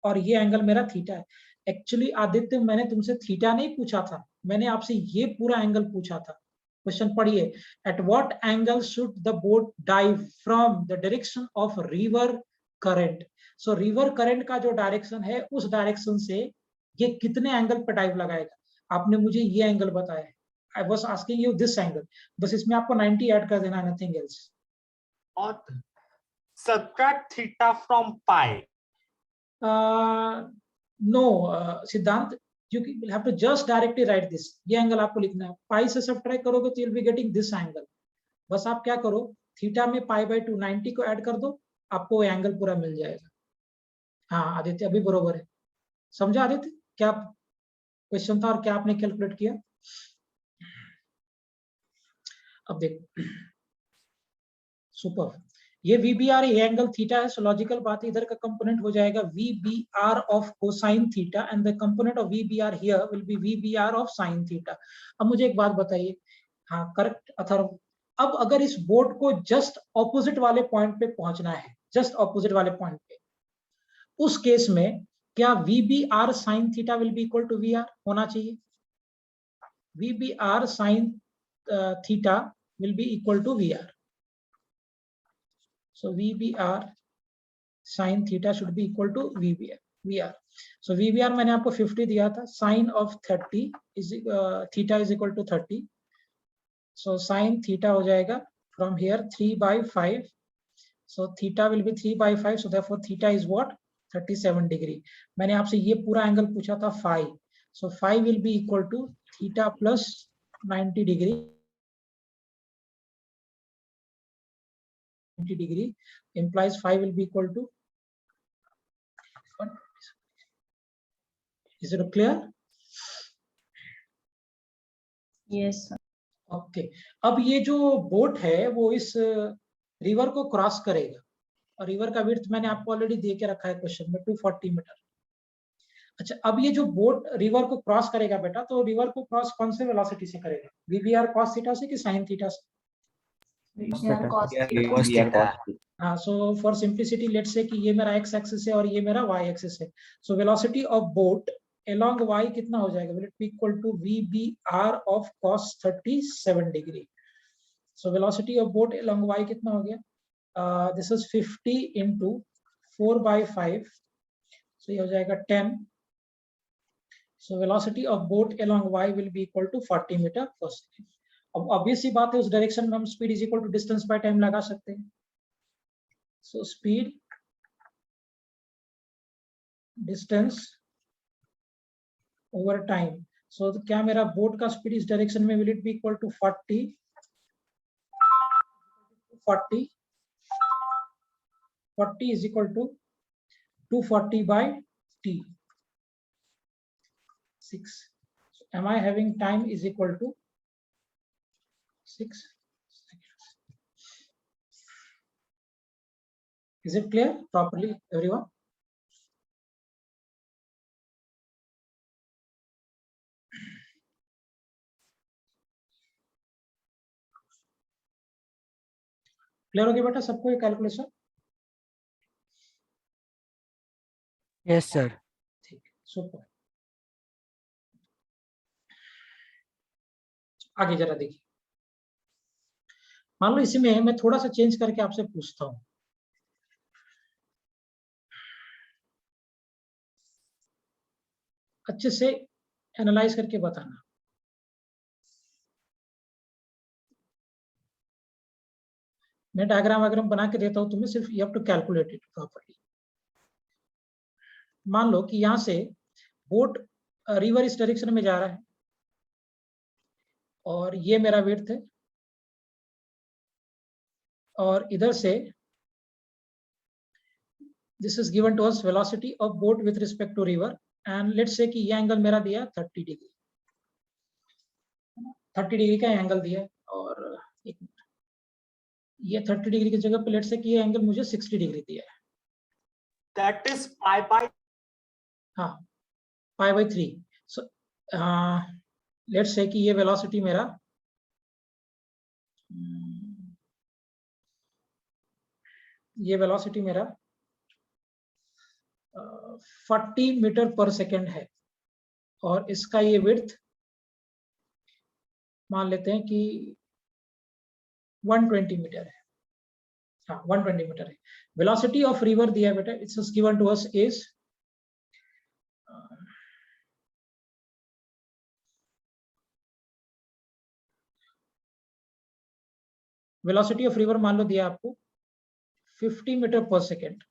और ये एंगल मेरा थीटा है. एक्चुअली आदित्य मैंने तुमसे थीटा नहीं पूछा था, मैंने आपसे ये पूरा एंगल पूछा था. क्वेश्चन पढ़िए. At what angle should the boat dive from the direction of river current. So river current का जो डायरेक्शन है, उस डायरेक्शन से ये कितने एंगल पर डाइव लगाएगा. आपने मुझे ये एंगल बताया है. I was asking you this angle. बस इसमें आपको 90 ऐड कर देना, नथिंग एल्स. और subtract theta from pi. No Siddhant, you will have to just directly write this. ये एंगल आपको लिखना है. पाई से सब्ट्रैक्ट करोगे तो you'll be getting this angle. बस आप क्या करो, थीटा में π/2 90 को ऐड कर दो, आपको एंगल पूरा मिल जाएगा. हाँ आदित्य अभी बरोबर है. समझा आदित्य क्या क्वेश्चन था और क्या आपने कैलकुलेट किया. अब देखो, सुपर. ये VBR ये एंगल थीटा है, सो लॉजिकल बात है, इधर का कंपोनेंट हो जाएगा VBR of cosine theta, and the component of VBR here will be VBR of sine theta. अब मुझे एक बात बताइए, हाँ करेक्ट अथर्व. अब अगर इस बोट को जस्ट ऑपोजिट वाले पॉइंट पे पहुंचना है, जस्ट ऑपोजिट वाले पॉइंट पे, उस केस में क्या VBR sine theta will be equal to VR होना चाहिए. VBR sin theta will be equal to VR. So VBR sin theta should be equal to VR. So VBR मैंने आपको 50 दिया था. Sin of 30 is theta is equal to 30. So sin theta हो जाएगा from here 3/5. So theta will be 3/5. So therefore theta is what? 37 degree. मैंने आपसे ये पूरा एंगल पूछा था phi. So phi will be equal to theta plus 90 degree. 90 degree implies phi will be equal to. Is it clear? Yes, sir. Okay अब ये जो boat है वो इस रिवर को क्रॉस करेगा और रिवर का विड्थ मैंने आपको ऑलरेडी दे के रखा है क्वेश्चन में 240 मीटर. अच्छा अब ये जो बोट रिवर को क्रॉस करेगा बेटा, तो रिवर को क्रॉस कौन से वेलोसिटी से करेगा? VBR cos थीटा से कि sin थीटा से? cos theta. हाँ, so for simplicity let's say कि ये मेरा x एक्सिस है और ये मेरा y एक्सिस है. So velocity of boat along y कितना हो जाएगा? Will it be equal to VBR of cos 37 degree. So velocity of boat along y कितना हो गया? This is 50 into 4/5. So ये हो जाएगा 10. So velocity of boat along y will be equal to 40 meter per second. अब obvious सी बात है, उस डायरेक्शन में हम speed is equal to distance by time लगा सकते हैं. So speed distance over time. So क्या मेरा बोट का स्पीड इस डायरेक्शन में will it be equal to 40 is equal to 240 by t 6. So am I having time is equal to 6 seconds. Is it clear properly, everyone? Clear हो गया बेटा सबको ये कैलकुलेशन? यस सर. ठीक है, सुपर. आगे जरा देखिए, मान लो इसी में मैं थोड़ा सा चेंज करके आपसे पूछता हूं. अच्छे से एनालाइज करके बताना. मैं डायग्राम वायग्राम बना के देता हूं तुम्हें, सिर्फ you have to calculate it properly. मान लो कि यहां से बोट रिवर इस डायरेक्शन में जा रहा है और ये मेरा विड्थ है और इधर से this is given to us velocity of boat with respect to river and let's say कि ये एंगल मेरा दिया है 30 डिग्री. 30 डिग्री का एंगल दिया है और एक मिनट, ये 30 डिग्री की जगह पे लेट्स से कि ये एंगल मुझे 60 डिग्री दिया है. That is pi by हाँ, π/3. सो लेट्स से कि ये वेलोसिटी मेरा मेरा 40 मीटर पर सेकेंड है और इसका ये विड्थ मान लेते हैं कि 120 मीटर है. हाँ 120 मीटर है. वेलोसिटी ऑफ रिवर दिया है बेटा, it's given to us is velocity of river मान लो दिया आपको 50 मीटर पर सेकेंड.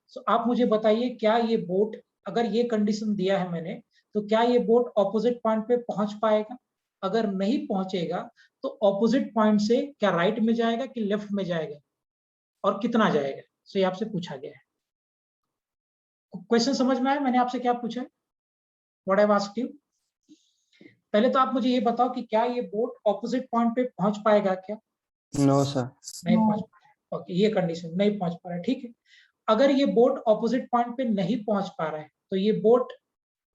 सो आप मुझे बताइए क्या ये बोट, अगर ये कंडीशन दिया है मैंने, तो क्या ये बोट ऑपोजिट पॉइंट पे पहुंच पाएगा? अगर नहीं पहुंचेगा तो ऑपोजिट पॉइंट से क्या राइट में जाएगा कि लेफ्ट में जाएगा और कितना जाएगा? सो ये आपसे पूछा गया है. क्वेश्चन समझ में आया मैंने आपसे क्या पूछा है? What I asked you. पहले तो आप मुझे ये बताओ कि क्या ये बोट ऑपोजिट पॉइंट पे पहुंच पाएगा क्या? No sir. नहीं पहुंच पाएगा. ओके, ये कंडीशन नहीं पहुंच पा रहा है. ठीक है, अगर ये बोट ऑपोजिट पॉइंट पे नहीं पहुंच पा रहा है तो ये बोट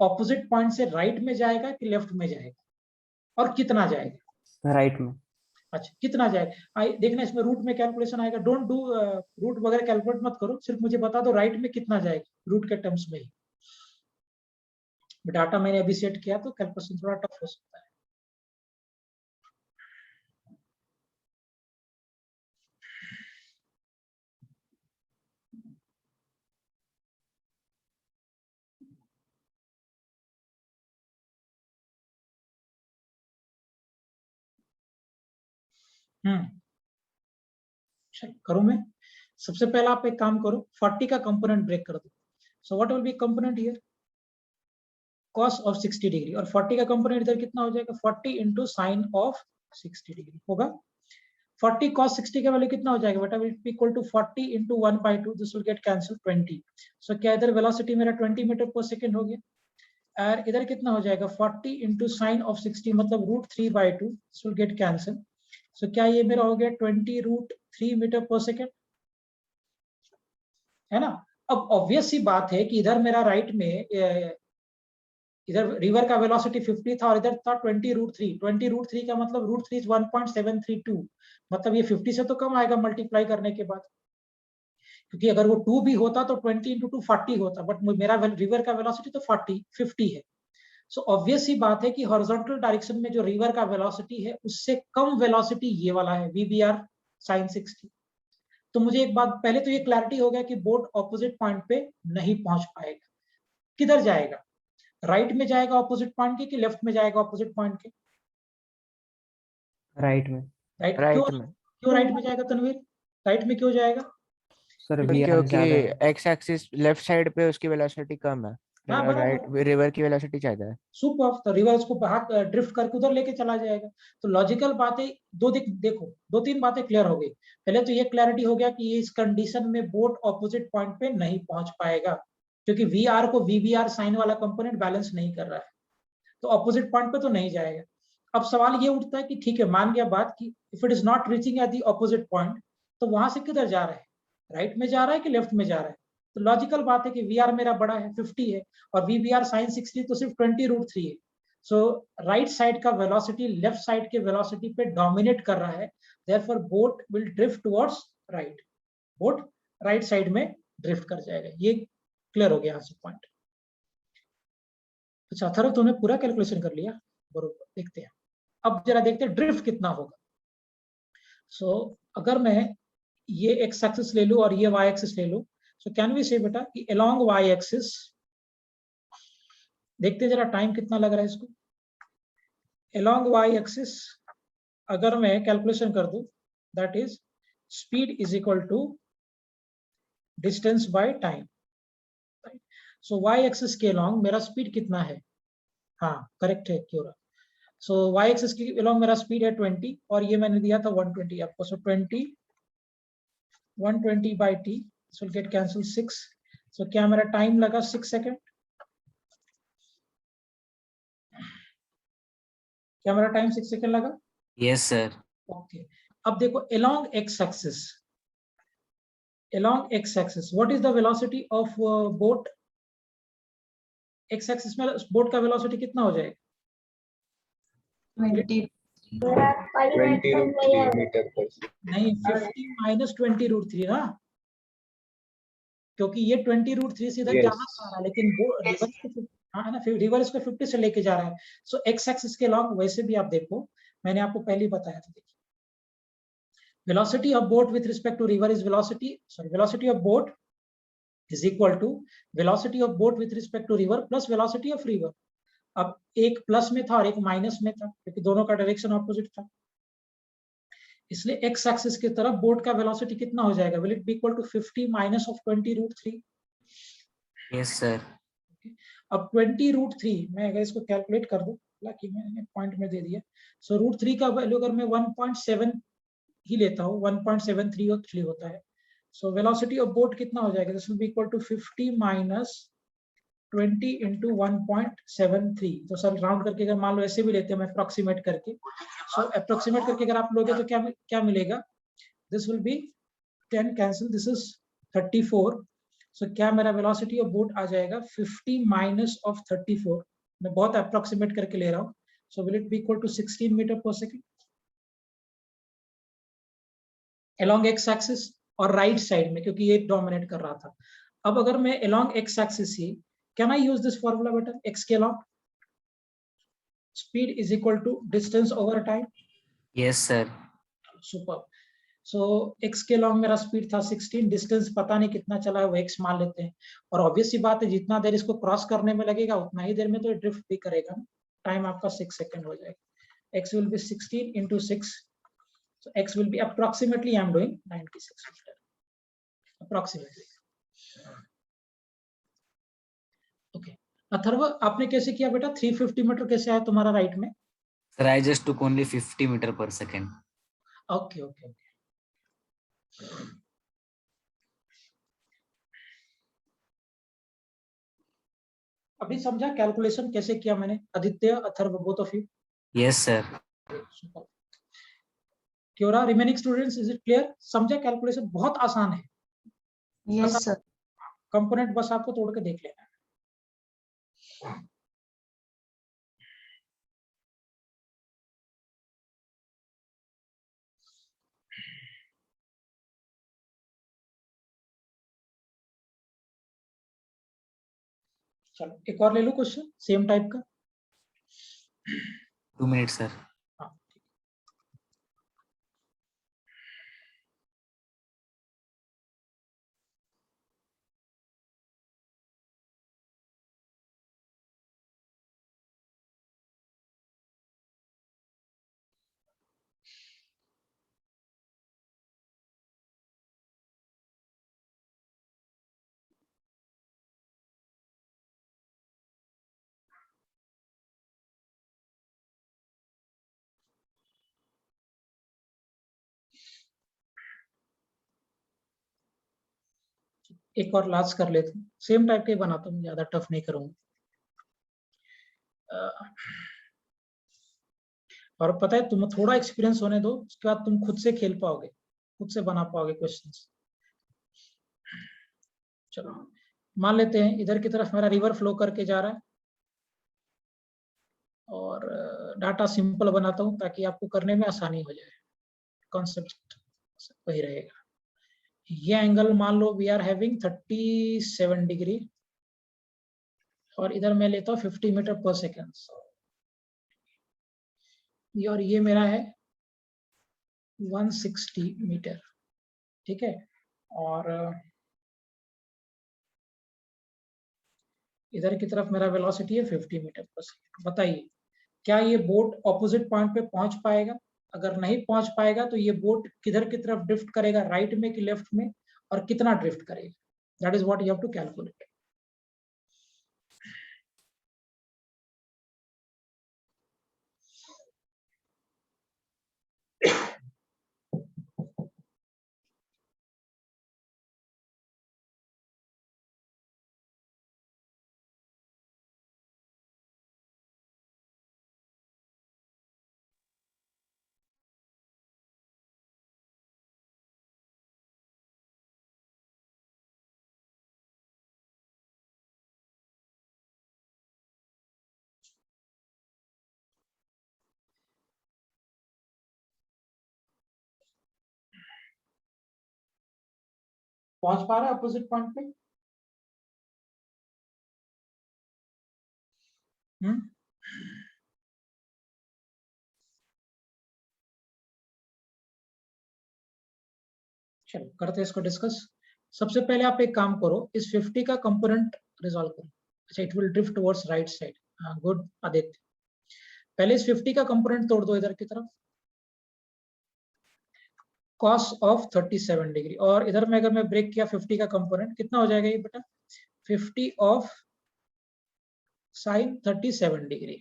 ऑपोजिट पॉइंट से राइट में जाएगा कि लेफ्ट में जाएगा और कितना जाएगा? राइट में. अच्छा, कितना जाएगा? देखना इसमें रूट में कैलकुलेशन आएगा. डोंट डू रूट वगैरह कैलकुलेट मत करो, सिर्फ मुझे बता दो राइट में कितना जाएगा रूट के टर्म्स में ही. डाटा मैंने अभी सेट किया तो कैलकुलेशन थोड़ा टफ हो सकता है. चल करूं मैं। सबसे पहला आप एक काम करो, 40 का कंपोनेंट ब्रेक कर दो। So what will be component here, cos of 60 degree, और 40 का कंपोनेंट इधर कितना हो जाएगा, 40 इंटू साइन ऑफ 60 डिग्री होगा। 40 cos 60 का वैल्यू कितना हो जाएगा बेटा, will be equal to 40 into 1/2, this will get cancel 20। So क्या इधर वेलोसिटी मेरा 20 मीटर पर सेकेंड हो गया, और इधर कितना हो जाएगा 40 इंटू साइन ऑफ 60 मतलब √3/2, दिस विल गेट कैंसिल। सो क्या ये मेरा हो गया 20√3 मीटर पर सेकेंड, है ना। अब ऑब्वियस सी बात है कि इधर मेरा राइट में इधर रिवर का वेलोसिटी 50 था और इधर था 20√3। 20√3 का मतलब √3 1.732, मतलब ये 50 से तो कम आएगा मल्टीप्लाई करने के बाद, क्योंकि अगर वो 2 भी होता तो 20 इंटू 2 40 होता, बट मेरा रिवर का वेलोसिटी तो 50 है। सो ऑब्वियस सी बात है कि हॉरिजॉन्टल डायरेक्शन में जो रिवर का वेलोसिटी है उससे कम वेलोसिटी ये वाला है, VBR sin 60। तो मुझे एक बात पहले तो ये क्लैरिटी हो गया कि बोट ऑपोजिट पॉइंट पे नहीं पहुंच पाएगा। किधर जाएगा, राइट में जाएगा ऑपोजिट पॉइंट के कि लेफ्ट में जाएगा ऑपोजिट पॉइंट के, राइट में। राइट राइट में क्यों राइट में जाएगा तनवीर, राइट में क्यों जाएगा, सर, क्योंकि एक्स एक्सिस लेफ्ट साइड पे उसकी वेलोसिटी कम है, हाँ राइट बराबर, रिवर की वेलोसिटी ज्यादा है। सुपर, तो रिवर उसको बाहर ड्रिफ्ट करके उधर लेके चला जाएगा। तो लॉजिकल बातें देखो 2-3 बातें क्लियर हो गई। पहले तो ये क्लैरिटी हो गया कि इस कंडीशन में बोट ऑपोजिट पॉइंट पे नहीं पहुंच पाएगा, क्योंकि VR को VBR साइन वाला कंपोनेंट बैलेंस नहीं कर रहा है, तो ऑपोजिट पॉइंट पे तो नहीं जाएगा। अब सवाल ये उठता है कि ठीक है, मान गया बात कि if it is not reaching at the opposite point, तो वहां से किधर जा रहा है, राइट में जा रहा है कि लेफ्ट में जा रहा है। तो लॉजिकल बात है कि VR मेरा बड़ा है 50 है और VBR sin 60 तो सिर्फ 20√3 है। सो राइट साइड का वेलोसिटी लेफ्ट साइड के वेलोसिटी पे डोमिनेट कर रहा है, therefore boat will drift towards right, boat right side में ड्रिफ्ट कर जाएगा। ये क्लियर हो गया यहाँ से पॉइंट। अच्छा अथर्व तूने पूरा कैलकुलेशन कर लिया, बरोबर। देखते हैं अब जरा देखते हैं ड्रिफ्ट कितना होगा। सो अगर मैं ये एक्स एक्सिस ले लूं और ये वाई एक्सिस ले लूं, सो कैन वी से बेटा कि अलोंग वाई एक्सिस, देखते हैं जरा टाइम कितना लग रहा है इसको। अलोंग वाई एक्सिस अगर मैं कैलकुलेशन कर दूं, that is speed is equal to distance by time. So y axis के अलोंग मेरा स्पीड कितना है, हाँ करेक्ट है क्यों। सो वाई एक्सिस की अलोंग मेरा स्पीड है 20 और ये मैंने दिया था 120 आपको। सो 120 by t, this will get cancelled 6। so क्या मेरा टाइम लगा 6 सेकेंड, क्या मेरा टाइम 6 सेकेंड लगा, यस सर। ओके। अब देखो along x axis, what is the velocity of boat, x axis में बोट का वेलोसिटी कितना हो जाएगा, 20 नहीं 50 माइनस 20√3 ना, क्योंकि ये 20√3 से इधर जाना चाह रहा है, लेकिन वो रिवर को, हाँ है ना, रिवर इसको 50 से लेके जा रहा है। सो एक्स एक्सिस के लॉन्ग वैसे भी आप देखो, मैंने आपको पहले ही बताया था, देखिए velocity of boat with respect to river is velocity of boat is equal to velocity of boat with respect to river plus velocity of river। अब एक प्लस में था और एक माइनस में था, क्योंकि दोनों का डायरेक्शन ऑपोजिट था, इसलिए एक्स एक्सिस की तरफ बोट का वेलोसिटी कितना हो जाएगा, will it be equal to 50 minus of 20√3। Yes sir. अब 20√3 मैं अगर इसको कैलकुलेट कर दूं, हालांकि मैंने पॉइंट में दे दिया। सो √3 का वैल्यू अगर मैं 1.7 ही लेता हूँ, 1.73 होता है। सो वेलोसिटी ऑफ बोट कितना हो जाएगा, this will be equal to 50 minus 20 into 1.73। तो सर राउंड करके अगर मान लो ऐसे भी लेते हैं, मैं अप्रोक्सीमेट करके, सो अप्रोक्सीमेट करके अगर आप लोगे तो क्या मिलेगा, this will B 10 cancel, this is 34। सो क्या मेरा वेलोसिटी ऑफ बोट आ जाएगा 50 माइनस ऑफ 34, मैं बहुत अप्रोक्सीमेट करके ले रहा हूँ। So will it be equal to 16 metre पर सेकेंड along x एक्सिस और राइट साइड में, क्योंकि ये डोमिनेट कर रहा था। अब अगर मैं along x एक्सिस ही, can I use this formula बेटा, x के along speed is equal to distance over time. Yes sir. Super. So x के along मेरा स्पीड था 16, डिस्टेंस पता नहीं कितना चला है, वो x मान लेते हैं, और ऑब्वियस सी बात है जितना देर इसको क्रॉस करने में लगेगा उतना ही देर में तो ड्रिफ्ट भी करेगा, टाइम आपका 6 सेकेंड हो जाएगा। x will B 16 into 6, So x will be approximately, I am doing 96 meter approximately. Okay. Atharva आपने कैसे किया बेटा? 350 मीटर कैसे आया तुम्हारा राइट में? Sir, I just took only 50 meter per second. Okay okay okay. अभी समझा कैलकुलेशन कैसे किया मैंने? Aditya, Atharva, both of you? Yes, sir. Quora, remaining students, is it clear? समझा कैलकुलेशन? बहुत आसान है. Yes, sir. कंपोनेंट बस आपको तोड़ के देख लेना है. चलो एक और ले लो क्वेश्चन सेम टाइप का. 2 minutes, sir. हाँ. एक और लास्ट कर लेते हैं, सेम टाइप के बनाता हूँ, ज्यादा टफ नहीं करूंगा. और पता है तुम्हें थोड़ा एक्सपीरियंस होने दो, उसके बाद तुम खुद से खेल पाओगे, खुद से बना पाओगे क्वेश्चंस. चलो मान लेते हैं इधर की तरफ मेरा रिवर फ्लो करके जा रहा है और डाटा सिंपल बनाता हूं ताकि आपको करने में आसानी हो जाए. कॉन्सेप्ट वही रहेगा. ये एंगल मान लो वी आर हैविंग 37 डिग्री और इधर मैं लेता हूँ 50 मीटर पर सेकेंड. और ये मेरा है 160 मीटर. ठीक है. और इधर की तरफ मेरा वेलोसिटी है 50 मीटर पर सेकेंड. बताइए क्या ये बोट ऑपोजिट पॉइंट पे पहुंच पाएगा? अगर नहीं पहुंच पाएगा तो ये बोट किधर की तरफ ड्रिफ्ट करेगा, राइट में कि लेफ्ट में, और कितना ड्रिफ्ट करेगा? That is what you have to calculate. पहुंच पा रहा है अपोजिट पॉइंट पे? चलो करते हैं इसको डिस्कस. सबसे पहले आप एक काम करो, इस 50 का कंपोनेंट रिजॉल्व करो. अच्छा, it will drift towards right side. Good Aditya. पहले इस 50 का कंपोनेंट तोड़ दो इधर की तरफ. cos ऑफ 37 डिग्री, और इधर में अगर मैं ब्रेक किया 50 का कंपोनेंट, कितना हो जाएगा ये बेटा? 50 of sin 37 degree.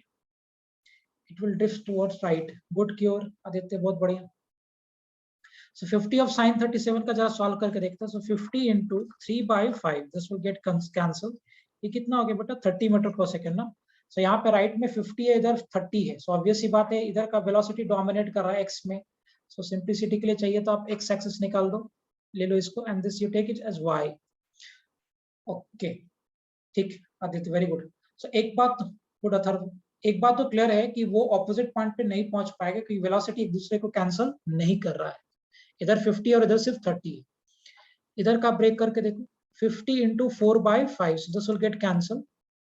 It will drift towards right. Good cure Aditya, बहुत बढ़िया. So 50 of sin 37 का जरा सॉल्व करके देखते हैं. So 50 into 3/5, this will get cancelled. ये कितना हो गया बेटा? 30 मीटर पर सेकेंड ना. So यहाँ पे राइट में 50 है, इधर 30 है. So ऑब्वियस सी बात है इधर का वेलोसिटी डोमिनेट कर रहा है x में. So सिंप्लिसिटी के लिए चाहिए तो आप x एक्सिस निकाल दो, ले लो इसको, and this you take it as y. Okay, ठीक आदित्य, वेरी गुड. So एक बात गुड अथर्व, एक बात तो क्लियर है कि वो ऑपोजिट पॉइंट पे नहीं पहुंच पाएगा क्योंकि वेलोसिटी एक दूसरे को कैंसिल नहीं कर रहा है. इधर 50 और इधर सिर्फ 30 है. इधर का ब्रेक करके देखो, 50 into 4/5, this will get cancel,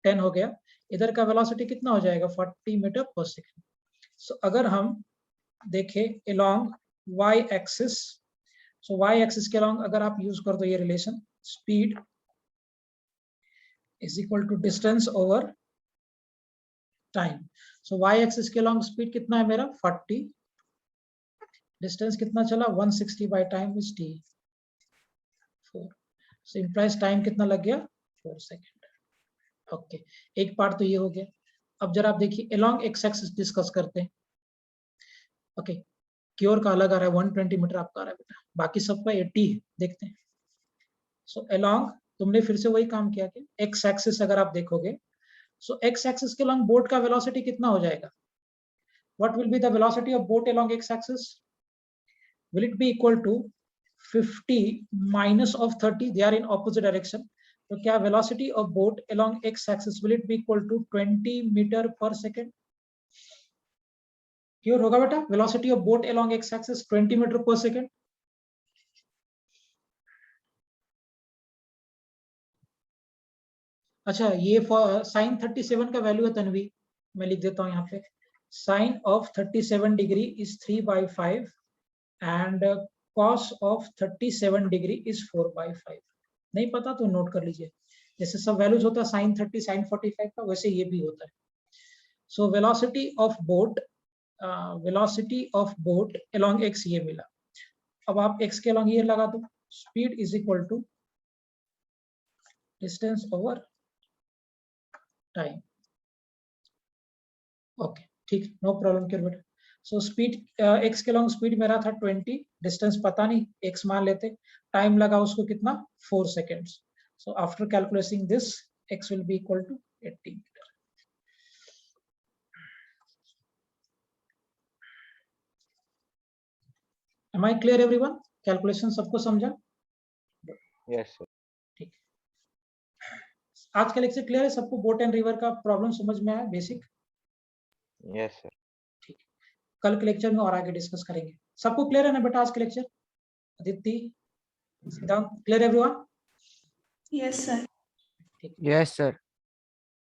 10 हो गया. इधर का वेलोसिटी कितना हो जाएगा? 40 मीटर पर सेकेंड. सो अगर हम देखें along y axis, so y axis के अलोंग अगर आप यूज कर दो ये relation, speed is equal to distance over time. So y axis के अलोंग स्पीड कितना है मेरा? 40. डिस्टेंस कितना चला 160 by time is t 4. So implies time कितना लग गया 4 सेकेंड. ओके, एक पार्ट तो ये हो गया. अब जरा आप देखिए अलोंग एक्स एक्सिस डिस्कस करते हैं. ओके, क्योर का अलग आ रहा है 120 मीटर आपका आ रहा है बेटा, बाकी सबका 80 है. देखते हैं. सो अलोंग तुमने फिर से वही काम किया कि एक्स एक्सिस अगर आप देखोगे, सो एक्स एक्सिस के अलोंग बोट का वेलोसिटी कितना हो जाएगा? What will be the velocity of boat along x-axis? Will it be equal to 50 minus of 30? They are in opposite direction. So क्या velocity of boat along x-axis will it be equal to 20 meter per second? क्यों होगा बेटा? Velocity of boat along x-axis 20 meter per second. अच्छा, ये sin 37 का value है तन्वी, मैं लिख देता हूँ यहाँ पे. Sin of 37 degree is 3 by 5 and cos of 37 degree is 4 by 5. नहीं पता तो नोट कर लीजिए. जैसे सब वैल्यूज होता है sin 30 sin 45 का, वैसे ये भी होता है. So velocity of boat along x ये मिला. अब आप x के along ये लगा दो. Speed is equal to distance over time. Okay, ठीक, नो प्रॉब्लम क्यों बेटा. सो स्पीड x के लॉन्ग स्पीड मेरा था 20, डिस्टेंस पता नहीं, x मान लेते, टाइम लगा उसको कितना 4 seconds. So after calculating this x will be equal to 80 metre. Am I clear everyone? Calculation सबको समझा? यस सर. ठीक, आज का लेक्चर क्लियर है सबको? बोट एंड रिवर का प्रॉब्लम समझ में आया बेसिक? यस सर. ठीक, कल के लेक्चर में और आगे डिस्कस करेंगे. सबको क्लियर है ना बेटा आज के लेक्चर? अदिति, सिद्धांत, क्लियर एवरीवन? Yes, sir. ठीक, Yes, sir.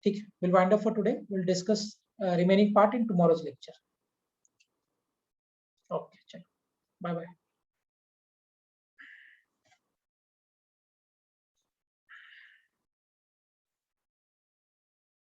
ठीक, we'll wind up for today. We'll discuss remaining part in tomorrow's lecture. Okay, चलो, bye bye.